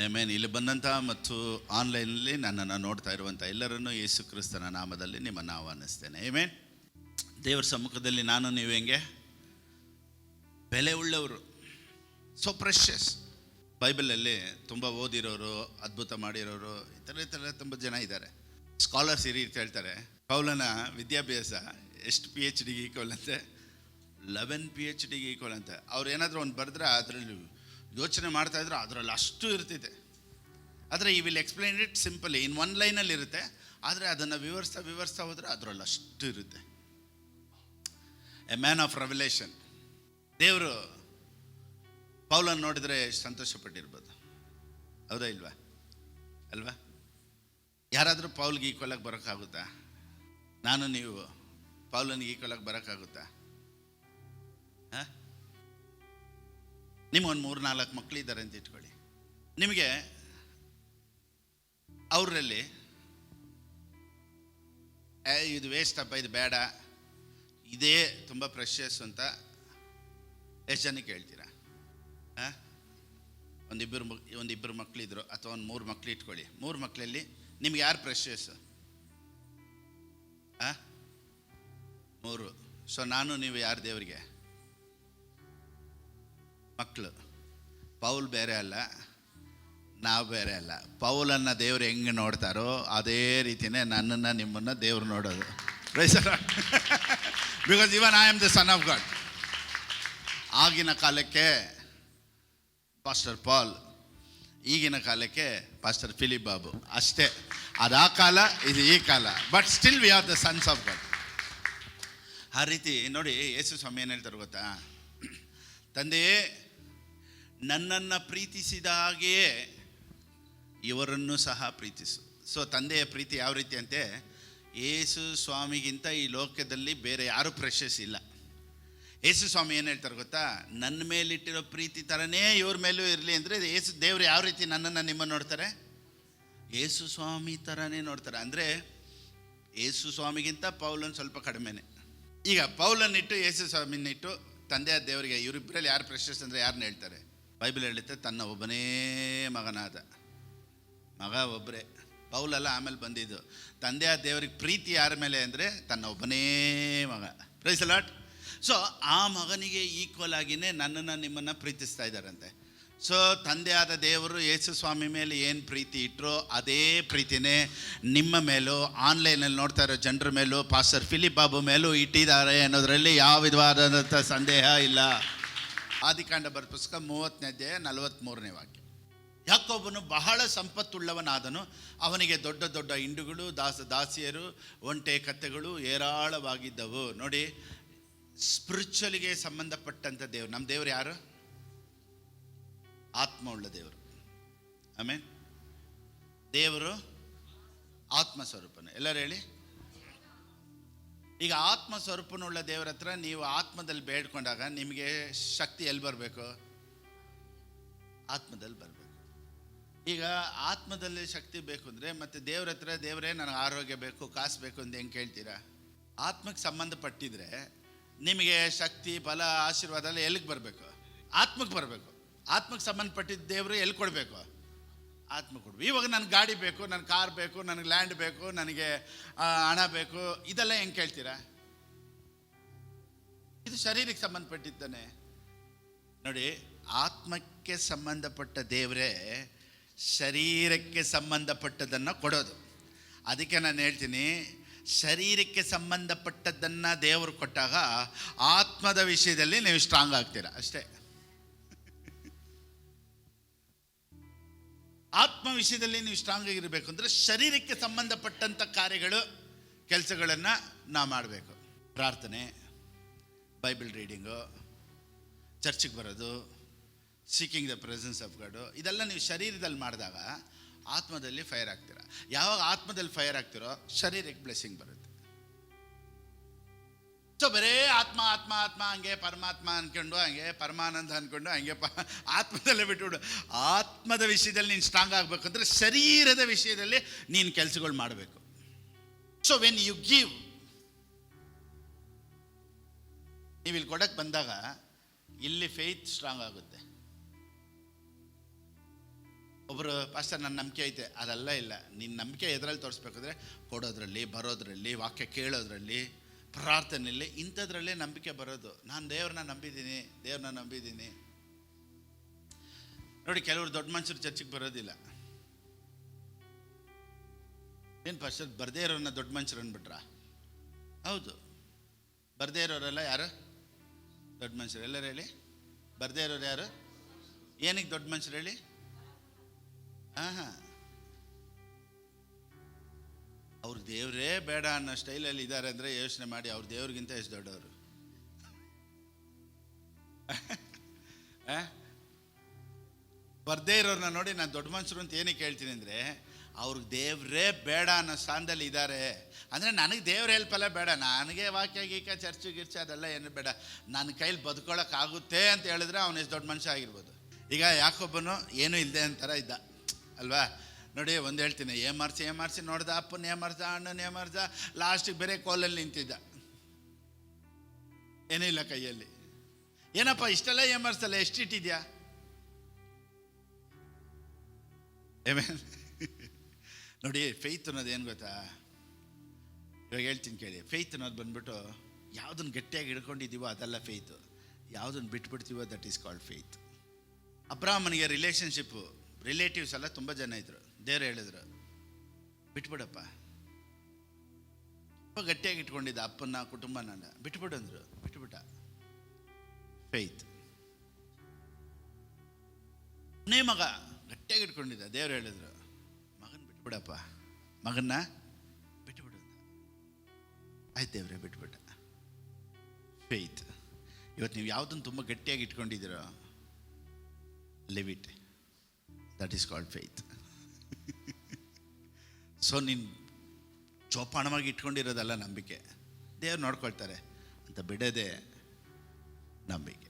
Amen. ಇಲ್ಲಿ ಬಂದಂಥ ಮತ್ತು ಆನ್ಲೈನಲ್ಲಿ ನನ್ನನ್ನು ನೋಡ್ತಾ ಇರುವಂಥ ಎಲ್ಲರನ್ನೂ ಯೇಸು ಕ್ರಿಸ್ತನ ನಾಮದಲ್ಲಿ ನಿಮ್ಮನ್ನು ಆಹ್ವಾನಿಸ್ತೇನೆ. ಆಮೆನ್. ದೇವರ ಸಮ್ಮುಖದಲ್ಲಿ ನಾನು ನೀವು ಹೆಂಗೆ ಬೆಲೆ ಉಳ್ಳವರು, ಸೋ ಪ್ರೆಷಸ್. ಬೈಬಲಲ್ಲಿ ತುಂಬ ಓದಿರೋರು, ಅದ್ಭುತ ಮಾಡಿರೋರು, ಈ ಥರ ತುಂಬ ಜನ ಇದ್ದಾರೆ. ಸ್ಕಾಲರ್ಸ್ ಈ ರೀತಿ ಹೇಳ್ತಾರೆ, ಪೌಲನ ವಿದ್ಯಾಭ್ಯಾಸ ಎಷ್ಟು PhD ಈಕ್ವಲ್ ಅಂತೆ? 11 PhD ಈಕ್ವಲ್ ಅಂತೆ. ಅವ್ರು ಏನಾದರೂ ಒಂದು ಬರೆದ್ರೆ ಅದರಲ್ಲಿ ಯೋಚನೆ ಮಾಡ್ತಾಯಿದ್ರು, ಅದರಲ್ಲಿ ಅಷ್ಟು ಇರ್ತಿದೆ. ಆದರೆ ಈ will explain it simply, in one ಲೈನಲ್ಲಿ ಇರುತ್ತೆ. ಆದರೆ ಅದನ್ನು ವಿವರಿಸ್ತಾ ಹೋದರೆ ಅದರಲ್ಲಿ ಅಷ್ಟು ಇರುತ್ತೆ. A man of revelation. ದೇವರು ಪೌಲನ್ನು ನೋಡಿದರೆ ಸಂತೋಷಪಟ್ಟಿರ್ಬೋದು, ಹೌದಾ ಇಲ್ವಾ? ಅಲ್ವಾ? ಯಾರಾದರೂ ಪೌಲ್ಗೆ ಈಕ್ವಲಾಗಿ ಬರೋಕ್ಕಾಗುತ್ತಾ? ನಾನು ನೀವು ಪೌಲನಿಗೆ ಈಕ್ವಲಾಗಿ ಬರೋಕ್ಕಾಗುತ್ತಾ? ಹಾಂ, ನಿಮಗೊಂದು 3-4 ಮಕ್ಕಳಿದ್ದಾರೆ ಅಂತ ಇಟ್ಕೊಳ್ಳಿ. ನಿಮಗೆ ಅವರಲ್ಲಿ ಇದು ವೇಸ್ಟ್ ಅಪ್ಪ, ಇದು ಬೇಡ, ಇದೇ ತುಂಬ ಪ್ರೆಷಸ್ ಅಂತ ಎಷ್ಟು ಜನಕ್ಕೆ ಹೇಳ್ತೀರಾ? ಹಾಂ, ಒಂದಿಬ್ಬರು ಮಕ್ಕಳಿದ್ರು, ಅಥವಾ ಒಂದು 3 ಮಕ್ಕಳು ಇಟ್ಕೊಳ್ಳಿ. 3 ಮಕ್ಕಳಲ್ಲಿ ನಿಮ್ಗೆ ಯಾರು ಪ್ರೆಷಸ್? ಹಾಂ, 3. ಸೊ ನಾನು ನೀವು ಯಾರು ದೇವರಿಗೆ? ಮಕ್ಕಳು. ಪೌಲ್ ಬೇರೆ ಅಲ್ಲ, ನಾವು ಬೇರೆ ಅಲ್ಲ. ಪೌಲನ್ನು ದೇವರು ಹೆಂಗೆ ನೋಡ್ತಾರೋ ಅದೇ ರೀತಿಯೇ ನನ್ನನ್ನು ನಿಮ್ಮನ್ನು ದೇವರು ನೋಡೋದು. Because even I am the son of god. ಆಗಿನ ಕಾಲಕ್ಕೆ ಪಾಸ್ಟರ್ ಪಾಲ್, ಈಗಿನ ಕಾಲಕ್ಕೆ ಪಾಸ್ಟರ್ ಫಿಲಿಪ್ ಬಾಬು, ಅಷ್ಟೇ. ಅದು ಆ ಕಾಲ, ಇದು ಈ ಕಾಲ, but still we are the sons of god. ಆ ರೀತಿ ನೋಡಿ, ಯೇಸು ಸ್ವಾಮಿ ಏನು ಹೇಳ್ತಾರೆ ಗೊತ್ತಾ? ತಂದೆಯೇ, ನನ್ನನ್ನು ಪ್ರೀತಿಸಿದ ಹಾಗೆಯೇ ಇವರನ್ನು ಸಹ ಪ್ರೀತಿಸು. ಸೊ ತಂದೆಯ ಪ್ರೀತಿ ಯಾವ ರೀತಿ ಅಂತೆ? ಯೇಸು ಸ್ವಾಮಿಗಿಂತ ಈ ಲೋಕದಲ್ಲಿ ಬೇರೆ ಯಾರೂ ಪ್ರೆಷಸ್ ಇಲ್ಲ. ಯೇಸು ಸ್ವಾಮಿ ಏನು ಹೇಳ್ತಾರೆ ಗೊತ್ತಾ? ನನ್ನ ಮೇಲಿಟ್ಟಿರೋ ಪ್ರೀತಿ ಥರನೇ ಇವ್ರ ಮೇಲೂ ಇರಲಿ ಅಂದರೆ, ದೇವರು ಯಾವ ರೀತಿ ನನ್ನನ್ನು ನಿಮ್ಮನ್ನು ನೋಡ್ತಾರೆ? ಯೇಸು ಸ್ವಾಮಿ ಥರನೇ ನೋಡ್ತಾರೆ. ಅಂದರೆ ಯೇಸು ಸ್ವಾಮಿಗಿಂತ ಪೌಲನ್ ಸ್ವಲ್ಪ ಕಡಿಮೆನೆ. ಈಗ ಪೌಲನ್ನಿಟ್ಟು ಯೇಸು ಸ್ವಾಮಿನಿಟ್ಟು ತಂದೆಯ ದೇವರಿಗೆ ಇವರಿಬ್ಬರಲ್ಲಿ ಯಾರು ಪ್ರೆಷಸ್ ಅಂದರೆ ಯಾರನ್ನ ಹೇಳ್ತಾರೆ? ಬೈಬಲ್ ಹೇಳುತ್ತೆ, ತನ್ನ ಒಬ್ಬನೇ ಮಗನಾದ. ಮಗ ಒಬ್ಬರೇ, ಪೌಲಲ್ಲ ಆಮೇಲೆ ಬಂದಿದ್ದು. ತಂದೆಯ ದೇವರಿಗೆ ಪ್ರೀತಿ ಯಾರ ಮೇಲೆ ಅಂದರೆ ತನ್ನ ಒಬ್ಬನೇ ಮಗ. Price the Lord. ಸೊ ಆ ಮಗನಿಗೆ ಈಕ್ವಲ್ ಆಗಿಯೇ ನನ್ನನ್ನು ನಿಮ್ಮನ್ನು ಪ್ರೀತಿಸ್ತಾ ಇದ್ದಾರಂತೆ. ಸೊ ತಂದೆಯಾದ ದೇವರು ಯೇಸು ಸ್ವಾಮಿ ಮೇಲೆ ಏನು ಪ್ರೀತಿ ಇಟ್ಟರೋ ಅದೇ ಪ್ರೀತಿನೇ ನಿಮ್ಮ ಮೇಲೂ, ಆನ್ಲೈನಲ್ಲಿ ನೋಡ್ತಾ ಇರೋ ಜನರ ಮೇಲೂ, ಪಾಸ್ಟರ್ ಫಿಲಿಪ್ ಬಾಬು ಮೇಲೂ ಇಟ್ಟಿದ್ದಾರೆ ಅನ್ನೋದರಲ್ಲಿ ಯಾವ ವಿಧವಾದಂಥ ಸಂದೇಹ ಇಲ್ಲ. ಆದಿಕಾಂಡ ಬರೆದ ಪುಸ್ತಕ 30ನೇ ಅಧ್ಯಾಯ 43ನೇ ವಾಕ್ಯ. ಯಾಕೋಬನು ಬಹಳ ಸಂಪತ್ತುಳ್ಳವನಾದನು, ಅವನಿಗೆ ದೊಡ್ಡ ದೊಡ್ಡ ಹಿಂಡುಗಳು, ದಾಸಿಯರು, ಒಂಟೆ ಕತ್ತೆಗಳು ಏರಾಳವಾಗಿದ್ದವು. ನೋಡಿ, ಸ್ಪಿರಿಚುವಲಿಗೆ ಸಂಬಂಧಪಟ್ಟಂಥ ದೇವರು. ನಮ್ಮ ದೇವರು ಯಾರು? ಆತ್ಮ ಉಳ್ಳ ದೇವರು. ಆಮೇನ್. ದೇವರು ಆತ್ಮ ಸ್ವರೂಪನು. ಎಲ್ಲರೂ ಹೇಳಿ. ಈಗ ಆತ್ಮ ಸ್ವರೂಪನುಳ್ಳ ದೇವರ ಹತ್ರ ನೀವು ಆತ್ಮದಲ್ಲಿ ಬೇಡ್ಕೊಂಡಾಗ ನಿಮಗೆ ಶಕ್ತಿ ಎಲ್ಲಿ ಬರಬೇಕು? ಆತ್ಮದಲ್ಲಿ ಬರಬೇಕು. ಈಗ ಆತ್ಮದಲ್ಲಿ ಶಕ್ತಿ ಬೇಕು ಅಂದರೆ ಮತ್ತೆ ದೇವ್ರ ಹತ್ರ, ದೇವರೇ ನನಗೆ ಆರೋಗ್ಯ ಬೇಕು, ಕಾಸು ಬೇಕು ಅಂತ ಹೆಂಗೆ ಕೇಳ್ತೀರಾ? ಆತ್ಮಕ್ಕೆ ಸಂಬಂಧಪಟ್ಟಿದ್ರೆ ನಿಮಗೆ ಶಕ್ತಿ, ಬಲ, ಆಶೀರ್ವಾದ ಎಲ್ಲ ಎಲ್ಲಿಗೆ ಬರಬೇಕು? ಆತ್ಮಕ್ಕೆ ಬರಬೇಕು. ಆತ್ಮಕ್ಕೆ ಸಂಬಂಧಪಟ್ಟಿದ್ದ ದೇವರು ಎಲ್ಲಿ ಕೊಡಬೇಕು? ಆತ್ಮ ಕೊಡಬೇಕು. ಇವಾಗ ನನಗೆ ಗಾಡಿ ಬೇಕು, ನನಗೆ ಕಾರ್ ಬೇಕು, ನನಗೆ ಲ್ಯಾಂಡ್ ಬೇಕು, ನನಗೆ ಹಣ ಬೇಕು, ಇದೆಲ್ಲ ಹೆಂಗೆ ಕೇಳ್ತೀರಾ? ಇದು ಶರೀರಕ್ಕೆ ಸಂಬಂಧಪಟ್ಟಿದ್ದಾನೆ. ನೋಡಿ, ಆತ್ಮಕ್ಕೆ ಸಂಬಂಧಪಟ್ಟ ದೇವರೇ ಶರೀರಕ್ಕೆ ಸಂಬಂಧಪಟ್ಟದನ್ನು ಕೊಡೋದು. ಅದಕ್ಕೆ ನಾನು ಹೇಳ್ತೀನಿ, ಶರೀರಕ್ಕೆ ಸಂಬಂಧಪಟ್ಟದ್ದನ್ನು ದೇವರು ಕೊಟ್ಟಾಗ ಆತ್ಮದ ವಿಷಯದಲ್ಲಿ ನೀವು ಸ್ಟ್ರಾಂಗ್ ಆಗ್ತೀರಾ ಅಷ್ಟೇ. ಆತ್ಮ ವಿಷಯದಲ್ಲಿ ನೀವು ಸ್ಟ್ರಾಂಗ್ ಆಗಿರಬೇಕು ಅಂದರೆ ಶರೀರಕ್ಕೆ ಸಂಬಂಧಪಟ್ಟಂಥ ಕಾರ್ಯಗಳು, ಕೆಲಸಗಳನ್ನು ನಾವು ಮಾಡಬೇಕು. ಪ್ರಾರ್ಥನೆ, ಬೈಬಲ್ ರೀಡಿಂಗು, ಚರ್ಚಿಗೆ ಬರೋದು, ಸೀಕಿಂಗ್ ದ ಪ್ರೆಸೆನ್ಸ್ ಆಫ್ ಗಾಡು, ಇದೆಲ್ಲ ನೀವು ಶರೀರದಲ್ಲಿ ಮಾಡಿದಾಗ ಆತ್ಮದಲ್ಲಿ ಫೈರ್ ಆಗ್ತೀರ. ಯಾವಾಗ ಆತ್ಮದಲ್ಲಿ ಫೈರ್ ಆಗ್ತಿರೋ ಶರೀರಕ್ಕೆ ಬ್ಲೆಸ್ಸಿಂಗ್ ಬರುತ್ತೆ. ಸೊ ಬರೇ ಆತ್ಮ ಆತ್ಮ ಆತ್ಮ ಹಂಗೆ ಪರಮಾತ್ಮ ಅಂದ್ಕೊಂಡು ಹಂಗೆ ಪರಮಾನಂದ ಅಂದ್ಕೊಂಡು ಹಂಗೆ ಆತ್ಮದಲ್ಲೇ ಬಿಟ್ಬಿಡು. ಆತ್ಮದ ವಿಷಯದಲ್ಲಿ ನೀನು ಸ್ಟ್ರಾಂಗ್ ಆಗಬೇಕಂದ್ರೆ ಶರೀರದ ವಿಷಯದಲ್ಲಿ ನೀನು ಕೆಲಸಗಳು ಮಾಡಬೇಕು. ಸೊ ವೆನ್ ಯು ಗಿವ್, ನೀವು ಇಲ್ಲಿ ಕೊಡಕ್ಕೆ ಬಂದಾಗ ಇಲ್ಲಿ ಫೇತ್ ಸ್ಟ್ರಾಂಗ್ ಆಗುತ್ತೆ. ಒಬ್ಬರು ಪಾಸ್ಟರ್ ನನ್ನ ನಂಬಿಕೆ ಐತೆ, ಅದೆಲ್ಲ ಇಲ್ಲ. ನಿನ್ನ ನಂಬಿಕೆ ಎದರಲ್ಲಿ ತೋರಿಸ್ಬೇಕಾದ್ರೆ ಕೊಡೋದ್ರಲ್ಲಿ, ಬರೋದ್ರಲ್ಲಿ, ವಾಕ್ಯ ಕೇಳೋದ್ರಲ್ಲಿ, ಪ್ರಾರ್ಥನೆಯಲ್ಲಿ, ಇಂಥದ್ರಲ್ಲೇ ನಂಬಿಕೆ ಬರೋದು. ನಾನು ದೇವ್ರನ್ನ ನಂಬಿದ್ದೀನಿ. ನೋಡಿ, ಕೆಲವರು ದೊಡ್ಡ ಮನುಷ್ಯರು ಚರ್ಚಿಗೆ ಬರೋದಿಲ್ಲ. ಏನು ಪಾಸ್ಟರ್ ಬರದೇ ಇರೋರನ್ನ ದೊಡ್ಡ ಮನುಷ್ಯರು ಅಂದ್ಬಿಟ್ರಾ? ಹೌದು, ಬರದೇ ಇರೋರೆಲ್ಲ ಯಾರು ದೊಡ್ಡ ಮನುಷ್ಯರು? ಎಲ್ಲರೂ ಹೇಳಿ, ಬರದೇ ಇರೋರು ಯಾರು? ಏನಕ್ಕೆ ದೊಡ್ಡ ಮನುಷ್ಯರು ಹೇಳಿ? ಅವ್ರ ದೇವರೇ ಬೇಡ ಅನ್ನೋ ಸ್ಟೈಲಲ್ಲಿ ಇದ್ದಾರೆ ಅಂದರೆ ಯೋಚನೆ ಮಾಡಿ, ಅವ್ರ ದೇವ್ರಿಗಿಂತ ಎಷ್ಟು ದೊಡ್ಡವರು. ಬರ್ದೇ ಇರೋರನ್ನ ನೋಡಿ ನಾನು ದೊಡ್ಡ ಮನುಷ್ಯರು ಅಂತ ಏನಕ್ಕೆ ಹೇಳ್ತೀನಿ ಅಂದರೆ, ಅವ್ರಿಗೆ ದೇವರೇ ಬೇಡ ಅನ್ನೋ ಸ್ಥಾನದಲ್ಲಿ ಇದ್ದಾರೆ. ಅಂದರೆ ನನಗೆ ದೇವ್ರ ಹೆಲ್ಪಲ್ಲೇ ಬೇಡ, ನನಗೆ ವಾಕ್ಯ ಗೀಕ ಚರ್ಚು ಗಿರ್ಚು ಅದೆಲ್ಲ ಏನು ಬೇಡ, ನನ್ನ ಕೈಲಿ ಬದುಕೊಳ್ಳೋಕ್ಕಾಗುತ್ತೆ ಅಂತ ಹೇಳಿದ್ರೆ ಅವನು ಎಷ್ಟು ದೊಡ್ಡ ಮನುಷ್ಯ ಆಗಿರ್ಬೋದು. ಈಗ ಯಾಕೊಬ್ಬನು ಏನೂ ಇಲ್ಲದೆ ಅಂತಾರ ಇದ್ದ ಅಲ್ವಾ? ನೋಡಿ, ಒಂದು ಹೇಳ್ತೀನಿ, ಏಮಾರಿಸಿ ನೋಡ್ದ, ಅಪ್ಪನ ಏಮಾರ್ದ, ಅಣ್ಣನ ಏಮಾರ್ದ, ಲಾಸ್ಟಿಗೆ ಬೇರೆ ಕೋಲಲ್ಲಿ ನಿಂತಿದ್ದ, ಏನೂ ಇಲ್ಲ ಕೈಯಲ್ಲಿ. ಏನಪ್ಪ ಇಷ್ಟೆಲ್ಲ ಏಮಾರಿಸಲ್ಲ, ಎಷ್ಟಿಟ್ಟಿದ್ಯಾ? ನೋಡಿ, ಫೇತ್ ಅನ್ನೋದು ಏನು ಗೊತ್ತಾ? ಇವಾಗ ಹೇಳ್ತೀನಿ ಕೇಳಿ. ಫೇತ್ ಅನ್ನೋದು ಬಂದ್ಬಿಟ್ಟು ಯಾವುದನ್ನು ಗಟ್ಟಿಯಾಗಿ ಹಿಡ್ಕೊಂಡಿದ್ದೀವೋ ಅದೆಲ್ಲ ಫೇತು, ಯಾವುದನ್ನು ಬಿಟ್ಬಿಡ್ತೀವೋ ದಟ್ ಈಸ್ ಕಾಲ್ಡ್ ಫೇತ್. ಅಬ್ರಾಹ್ಮನಿಗೆ ರಿಲೇಟಿವ್ಸ್ ಎಲ್ಲ ತುಂಬ ಜನ ಇದ್ರು. ದೇವ್ರು ಹೇಳಿದ್ರು, ಬಿಟ್ಬಿಡಪ್ಪ. ತುಂಬ ಗಟ್ಟಿಯಾಗಿ ಇಟ್ಕೊಂಡಿದ್ದ ಅಪ್ಪನ ಕುಟುಂಬನ, ಬಿಟ್ಬಿಡಂದ್ರು, ಬಿಟ್ಬಿಟ್ಟ. ಫೇತ್. ಮಗ ಗಟ್ಟಿಯಾಗಿ ಇಟ್ಕೊಂಡಿದ್ದ. ದೇವ್ರು ಹೇಳಿದ್ರು, ಬಿಡಪ್ಪ, ಮಗನ್ನ ಬಿಟ್ಟುಬಿಡು. ಆಯ್ತು ದೇವ್ರೆ, ಬಿಟ್ಬಿಟ್ಟ. ಫೇತ್. ಇವತ್ತು ನೀವು ಯಾವುದನ್ನು ತುಂಬ ಗಟ್ಟಿಯಾಗಿ ಇಟ್ಕೊಂಡಿದ್ದೀರೋ, leave it, that is called faith. So ನೀನು ಜೋಪಾನವಾಗಿ ಇಟ್ಕೊಂಡಿರೋದಲ್ಲ ನಂಬಿಕೆ, ದೇವ್ರು ನೋಡ್ಕೊಳ್ತಾರೆ ಅಂತ ಬಿಡೋದೇ ನಂಬಿಕೆ.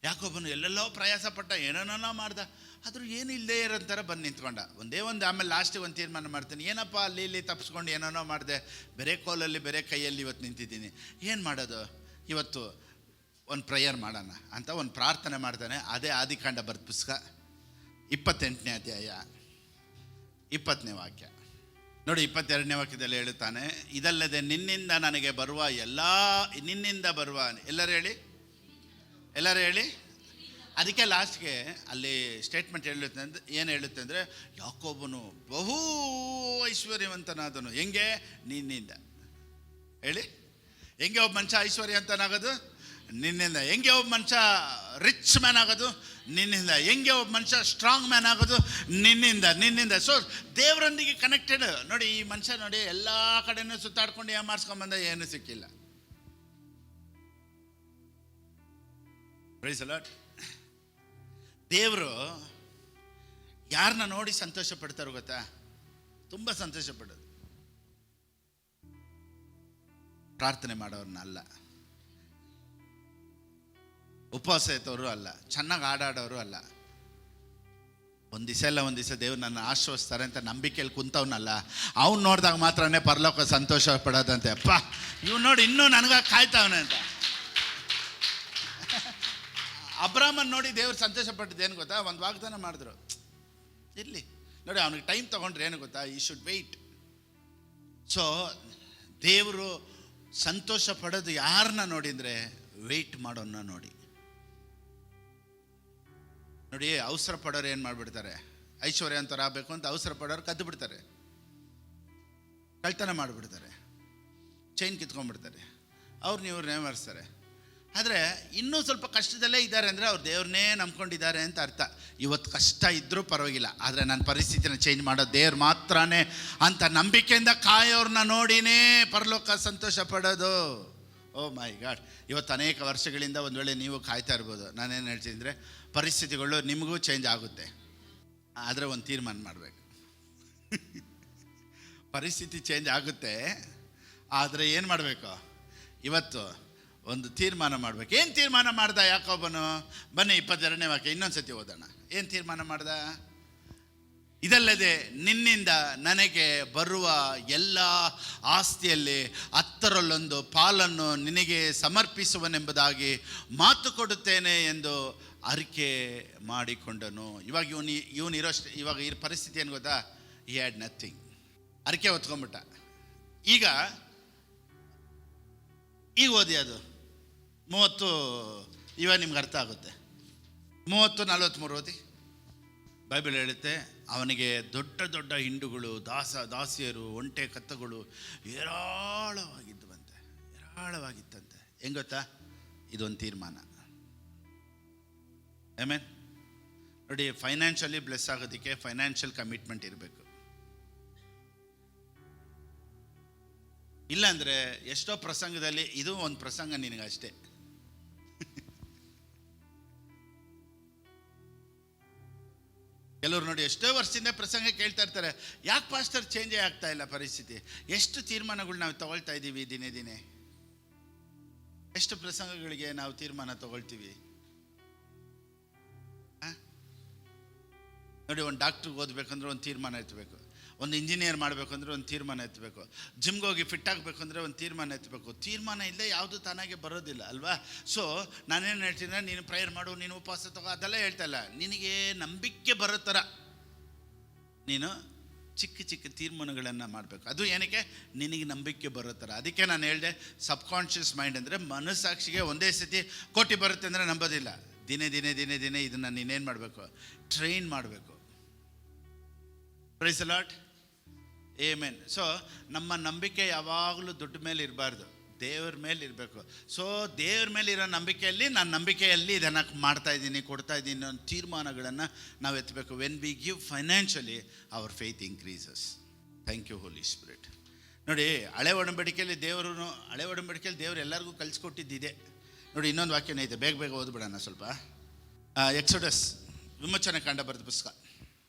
ಯಾಕೊಬ್ಬನು ಎಲ್ಲೆಲ್ಲೋ ಪ್ರಯಾಸ ಪಟ್ಟ, ಏನೇನೋ ಮಾಡ್ದ, ಆದರೂ ಏನು ಇಲ್ಲದೆ ಇರೋಂಥರ ಬಂದು ನಿಂತ್ಕೊಂಡ. ಆಮೇಲೆ ಲಾಸ್ಟಿಗೆ ಒಂದು ತೀರ್ಮಾನ ಮಾಡ್ತೀನಿ, ಏನಪ್ಪ ಅಲ್ಲಿ ತಪ್ಪಿಸ್ಕೊಂಡು ಏನೇನೋ ಮಾಡಿದೆ, ಬೇರೆ ಕೋಲಲ್ಲಿ ಬೇರೆ ಕೈಯಲ್ಲಿ ಇವತ್ತು ನಿಂತಿದ್ದೀನಿ, ಏನು ಮಾಡೋದು? ಇವತ್ತು ಒಂದು ಪ್ರೇಯರ್ ಮಾಡೋಣ ಅಂತ ಒಂದು ಪ್ರಾರ್ಥನೆ ಮಾಡ್ತಾನೆ. ಅದೇ ಆದಿಕಾಂಡ ಬರೆದ ಪುಸ್ತಕ 28ನೇ ಅಧ್ಯಾಯ 20ನೇ ವಾಕ್ಯ ನೋಡಿ. 22ನೇ ವಾಕ್ಯದಲ್ಲಿ ಹೇಳುತ್ತಾನೆ, ಇದಲ್ಲದೆ ನಿನ್ನಿಂದ ನನಗೆ ಬರುವ ನಿನ್ನಿಂದ ಬರುವ, ಎಲ್ಲರೂ ಹೇಳಿ. ಅದಕ್ಕೆ ಲಾಸ್ಟ್ಗೆ ಅಲ್ಲಿ ಸ್ಟೇಟ್ಮೆಂಟ್ ಏನು ಹೇಳುತ್ತೆ ಅಂದರೆ, ಯಾಕೋಬನು ಬಹು ಐಶ್ವರ್ಯವಂತನಾದನು. ಹೆಂಗೆ? ನಿನ್ನಿಂದ. ಹೇಳಿ, ಹೆಂಗೆ ಒಬ್ಬ ಮನುಷ್ಯ ಐಶ್ವರ್ಯವಂತನಾಗೋದು? ನಿನ್ನಿಂದ. ಹೆಂಗೆ ಒಬ್ಬ ಮನುಷ್ಯ ರಿಚ್ ಮ್ಯಾನ್ ಆಗೋದು? ನಿನ್ನಿಂದ. ಹೆಂಗೆ ಒಬ್ಬ ಮನುಷ್ಯ ಸ್ಟ್ರಾಂಗ್ ಮ್ಯಾನ್ ಆಗೋದು? ನಿನ್ನಿಂದ. ಸೊ ದೇವರೊಂದಿಗೆ ಕನೆಕ್ಟೆಡ್. ನೋಡಿ, ಈ ಮನುಷ್ಯ ನೋಡಿ ಎಲ್ಲ ಕಡೆನೂ ಸುತ್ತಾಡ್ಕೊಂಡು ಏಮಾರಿಸ್ಕೊಂಬಂದ, ಏನೂ ಸಿಕ್ಕಿಲ್ಲ. Praise the lord. ದೇವರು ಯಾರನ್ನ ನೋಡಿ ಸಂತೋಷ ಪಡ್ತಾರೋ ಗೊತ್ತಾ? ತುಂಬ ಸಂತೋಷ ಪಡೋದು ಪ್ರಾರ್ಥನೆ ಮಾಡೋರನ್ನ ಅಲ್ಲ, ಉಪವಾಸ ಇದ್ದವರು ಅಲ್ಲ, ಚೆನ್ನಾಗಿ ಆಡಾಡೋರು ಅಲ್ಲ. ಒಂದು ದಿವಸ ದೇವ್ರು ನನ್ನ ಆಶ್ವಸ್ತಾರೆ ಅಂತ ನಂಬಿಕೆಯಲ್ಲಿ ಕುಂತವನಲ್ಲ, ಅವ್ನು ನೋಡಿದಾಗ ಮಾತ್ರನೇ ಪರಲೋಕ ಸಂತೋಷ ಪಡೋದಂತೆ. ಅಪ್ಪ, ಇವ್ ನೋಡಿ ಇನ್ನೂ ನನಗಾಗಿ ಕಾಯ್ತಾವನೆ ಅಂತ. ಅಬ್ರಾಹ್ಮನ್ ನೋಡಿ ದೇವ್ರು ಸಂತೋಷ ಪಟ್ಟಿದ್ದು ಏನು ಗೊತ್ತಾ? ಒಂದು ವಾಗ್ದಾನ ಮಾಡಿದ್ರು, ಇರಲಿ ನೋಡಿ, ಅವನಿಗೆ ಟೈಮ್ ತೊಗೊಂಡ್ರೆ ಏನು ಗೊತ್ತಾ? ಈ ಶುಡ್ ವೆಯ್ಟ್. ಸೊ ದೇವರು ಸಂತೋಷ ಪಡೋದು ಯಾರನ್ನ ನೋಡಿ ಅಂದರೆ, ವೆಯ್ಟ್ ಮಾಡೋನ್ನ ನೋಡಿ. ನೋಡಿ, ಅವಸರ ಪಡೋರು ಏನು ಮಾಡಿಬಿಡ್ತಾರೆ? ಐಶ್ವರ್ಯ ಅಂತರ ಆಗಬೇಕು ಅಂತ ಅವಸರ ಪಡೋರು ಕದ್ದು ಬಿಡ್ತಾರೆ, ಕಳ್ತನ ಮಾಡಿಬಿಡ್ತಾರೆ, ಚೈನ್ ಕಿತ್ಕೊಂಡ್ಬಿಡ್ತಾರೆ, ಅವ್ರನ್ನ ಇವ್ರನ್ನೇ ಮರೆಸ್ತಾರೆ. ಆದರೆ ಇನ್ನೂ ಸ್ವಲ್ಪ ಕಷ್ಟದಲ್ಲೇ ಇದ್ದಾರೆ ಅಂದರೆ ಅವ್ರು ದೇವ್ರನ್ನೇ ನಂಬ್ಕೊಂಡಿದ್ದಾರೆ ಅಂತ ಅರ್ಥ. ಇವತ್ತು ಕಷ್ಟ ಇದ್ದರೂ ಪರವಾಗಿಲ್ಲ, ಆದರೆ ನನ್ನ ಪರಿಸ್ಥಿತಿನ ಚೇಂಜ್ ಮಾಡೋದು ದೇವ್ರು ಮಾತ್ರನೇ ಅಂತ ನಂಬಿಕೆಯಿಂದ ಕಾಯೋರನ್ನ ನೋಡಿನೇ ಪರಲೋಕ ಸಂತೋಷ ಪಡೋದು. ಓ ಮೈ ಗಾಡ್. ಇವತ್ತು ಅನೇಕ ವರ್ಷಗಳಿಂದ ಒಂದು ವೇಳೆ ನೀವು ಕಾಯ್ತಾ ಇರ್ಬೋದು. ನಾನೇನು ಹೇಳ್ತೀನಿ ಅಂದರೆ, ಪರಿಸ್ಥಿತಿಗಳು ನಿಮಗೂ ಚೇಂಜ್ ಆಗುತ್ತೆ, ಆದರೆ ಒಂದು ತೀರ್ಮಾನ ಮಾಡಬೇಕು. ಪರಿಸ್ಥಿತಿ ಚೇಂಜ್ ಆಗುತ್ತೆ, ಆದರೆ ಏನು ಮಾಡಬೇಕು? ಇವತ್ತು ಒಂದು ತೀರ್ಮಾನ ಮಾಡಬೇಕು. ಏನು ತೀರ್ಮಾನ ಮಾಡ್ದ ಯಾಕೋಬನು? ಬನ್ನಿ 22ನೇ ವಾಕ್ಯ ಇನ್ನೊಂದು ಸತಿ ಓದೋಣ. ಏನು ತೀರ್ಮಾನ ಮಾಡ್ದ? ಇದಲ್ಲದೆ ನಿನ್ನಿಂದ ನನಗೆ ಬರುವ ಎಲ್ಲ ಆಸ್ತಿಯಲ್ಲಿ 10% ಪಾಲನ್ನು ನಿನಗೆ ಸಮರ್ಪಿಸುವನೆಂಬುದಾಗಿ ಮಾತು ಕೊಡುತ್ತೇನೆ ಎಂದು ಅರಿಕೆ ಮಾಡಿಕೊಂಡನು. ಇವಾಗ ಇವನಿರೋಷ್ಟು ಇವಾಗ ಈ ಪರಿಸ್ಥಿತಿ ಏನು ಗೊತ್ತಾ? He had nothing. ಅರಿಕೆ ಹೊತ್ಕೊಂಡ್ಬಿಟ್ಟ. ಈಗ ಓದಿ ಅದು 30, ಇವಾಗ ನಿಮ್ಗೆ ಅರ್ಥ ಆಗುತ್ತೆ. 30:43 ಓದಿ. ಬೈಬಲ್ ಹೇಳುತ್ತೆ, ಅವನಿಗೆ ದೊಡ್ಡ ದೊಡ್ಡ ಹಿಂಡುಗಳು, ದಾಸಿಯರು, ಒಂಟೆ ಕತ್ತಗಳು ಏರಾಳವಾಗಿತ್ತಂತೆ. ಹೆಂಗ್ ಗೊತ್ತಾ? ಇದೊಂದು ತೀರ್ಮಾನ. ಆಮೆನ್. ನೋಡಿ, ಫೈನಾನ್ಷಿಯಲಿ ಬ್ಲೆಸ್ ಆಗೋದಕ್ಕೆ ಫೈನಾನ್ಷಿಯಲ್ ಕಮಿಟ್ಮೆಂಟ್ ಇರಬೇಕು. ಇಲ್ಲಾಂದರೆ ಎಷ್ಟೋ ಪ್ರಸಂಗದಲ್ಲಿ, ಇದು ಒಂದು ಪ್ರಸಂಗ ನಿನಗಷ್ಟೇ. ಕೆಲವರು ನೋಡಿ ಎಷ್ಟೋ ವರ್ಷದಿಂದ ಪ್ರಸಂಗ ಕೇಳ್ತಾ ಇರ್ತಾರೆ, ಯಾಕೆ ಪಾಸ್ಟರ್ ಚೇಂಜೇ ಆಗ್ತಾ ಇಲ್ಲ ಪರಿಸ್ಥಿತಿ? ಎಷ್ಟು ತೀರ್ಮಾನಗಳು ನಾವು ತಗೊಳ್ತಾ ಇದ್ದೀವಿ ದಿನೇ ದಿನೇ. ಎಷ್ಟು ಪ್ರಸಂಗಗಳಿಗೆ ನಾವು ತೀರ್ಮಾನ ತಗೊಳ್ತೀವಿ. ನೋಡಿ, ಒಂದು ಡಾಕ್ಟ್ರಿಗೆ ಓದಬೇಕಂದ್ರೆ ಒಂದು ತೀರ್ಮಾನ ಎತ್ತಬೇಕು, ಒಂದು ಇಂಜಿನಿಯರ್ ಮಾಡಬೇಕಂದ್ರೆ ಒಂದು ತೀರ್ಮಾನ ಎತ್ತಬೇಕು, ಜಿಮ್ಗೆ ಹೋಗಿ ಫಿಟ್ ಆಗಬೇಕಂದ್ರೆ ಒಂದು ತೀರ್ಮಾನ ಎತ್ತಬೇಕು. ತೀರ್ಮಾನ ಇಲ್ಲದೆ ಯಾವುದು ತಾನಾಗೆ ಬರೋದಿಲ್ಲ ಅಲ್ವಾ? ಸೊ ನಾನೇನು ಹೇಳ್ತೀನಿ, ನೀನು ಪ್ರೇಯರ್ ಮಾಡು, ನೀನು ಉಪವಾಸ ತಗೋ, ಅದೆಲ್ಲ ಹೇಳ್ತಾ ಇಲ್ಲ. ನಿನಗೆ ನಂಬಿಕೆ ಬರೋ ಥರ ನೀನು ಚಿಕ್ಕ ಚಿಕ್ಕ ತೀರ್ಮಾನಗಳನ್ನು ಮಾಡಬೇಕು. ಅದು ಏನಕ್ಕೆ? ನಿನಗೆ ನಂಬಿಕೆ ಬರೋ ಥರ. ಅದಕ್ಕೆ ನಾನು ಹೇಳಿದೆ, ಸಬ್ಕಾನ್ಷಿಯಸ್ ಮೈಂಡ್ ಅಂದರೆ ಮನಸ್ಸಾಕ್ಷಿಗೆ ಒಂದೇ ಸತಿ ಕೋಟಿ ಬರುತ್ತೆ ಅಂದರೆ ನಂಬೋದಿಲ್ಲ. ದಿನೇ ದಿನೇ ದಿನೇ ದಿನೇ ಇದನ್ನು ನೀನೇನು ಮಾಡಬೇಕು? ಟ್ರೈನ್ ಮಾಡಬೇಕು. Praise the lord. Amen. So ನಮ್ಮ ನಂಬಿಕೆ ಯಾವಾಗಲೂ ದುಡ್ಡು ಮೇಲೆ ಇರಬಾರ್ದು, ದೇವ್ರ ಮೇಲೆ ಇರಬೇಕು. ಸೊ ದೇವ್ರ ಮೇಲೆ ಇರೋ ನಂಬಿಕೆಯಲ್ಲಿ, ನಾನು ನಂಬಿಕೆಯಲ್ಲಿ ಇದನ್ನು ಮಾಡ್ತಾ ಇದ್ದೀನಿ, ಕೊಡ್ತಾ ಇದ್ದೀನಿ ಅನ್ನೋ ತೀರ್ಮಾನಗಳನ್ನು ನಾವು ಎತ್ತಬೇಕು. When we give financially our faith increases. Thank you Holi Spirit. ನೋಡಿ, ಹಳೆ ಒಡಂಬಡಿಕೆಯಲ್ಲಿ ದೇವರು ಎಲ್ಲರಿಗೂ ಕಲಿಸ್ಕೊಟ್ಟಿದ್ದಿದೆ. ನೋಡಿ, ಇನ್ನೊಂದು ವಾಕ್ಯನೇ ಇದೆ, ಬೇಗ ಬೇಗ ಓದ್ಬಿಡೋಣ ಸ್ವಲ್ಪ. ಎಕ್ಸೋಡಸ್, ವಿಮೋಚನೆ ಕಾಂಡ ಬರೆದ ಪುಸ್ತಕ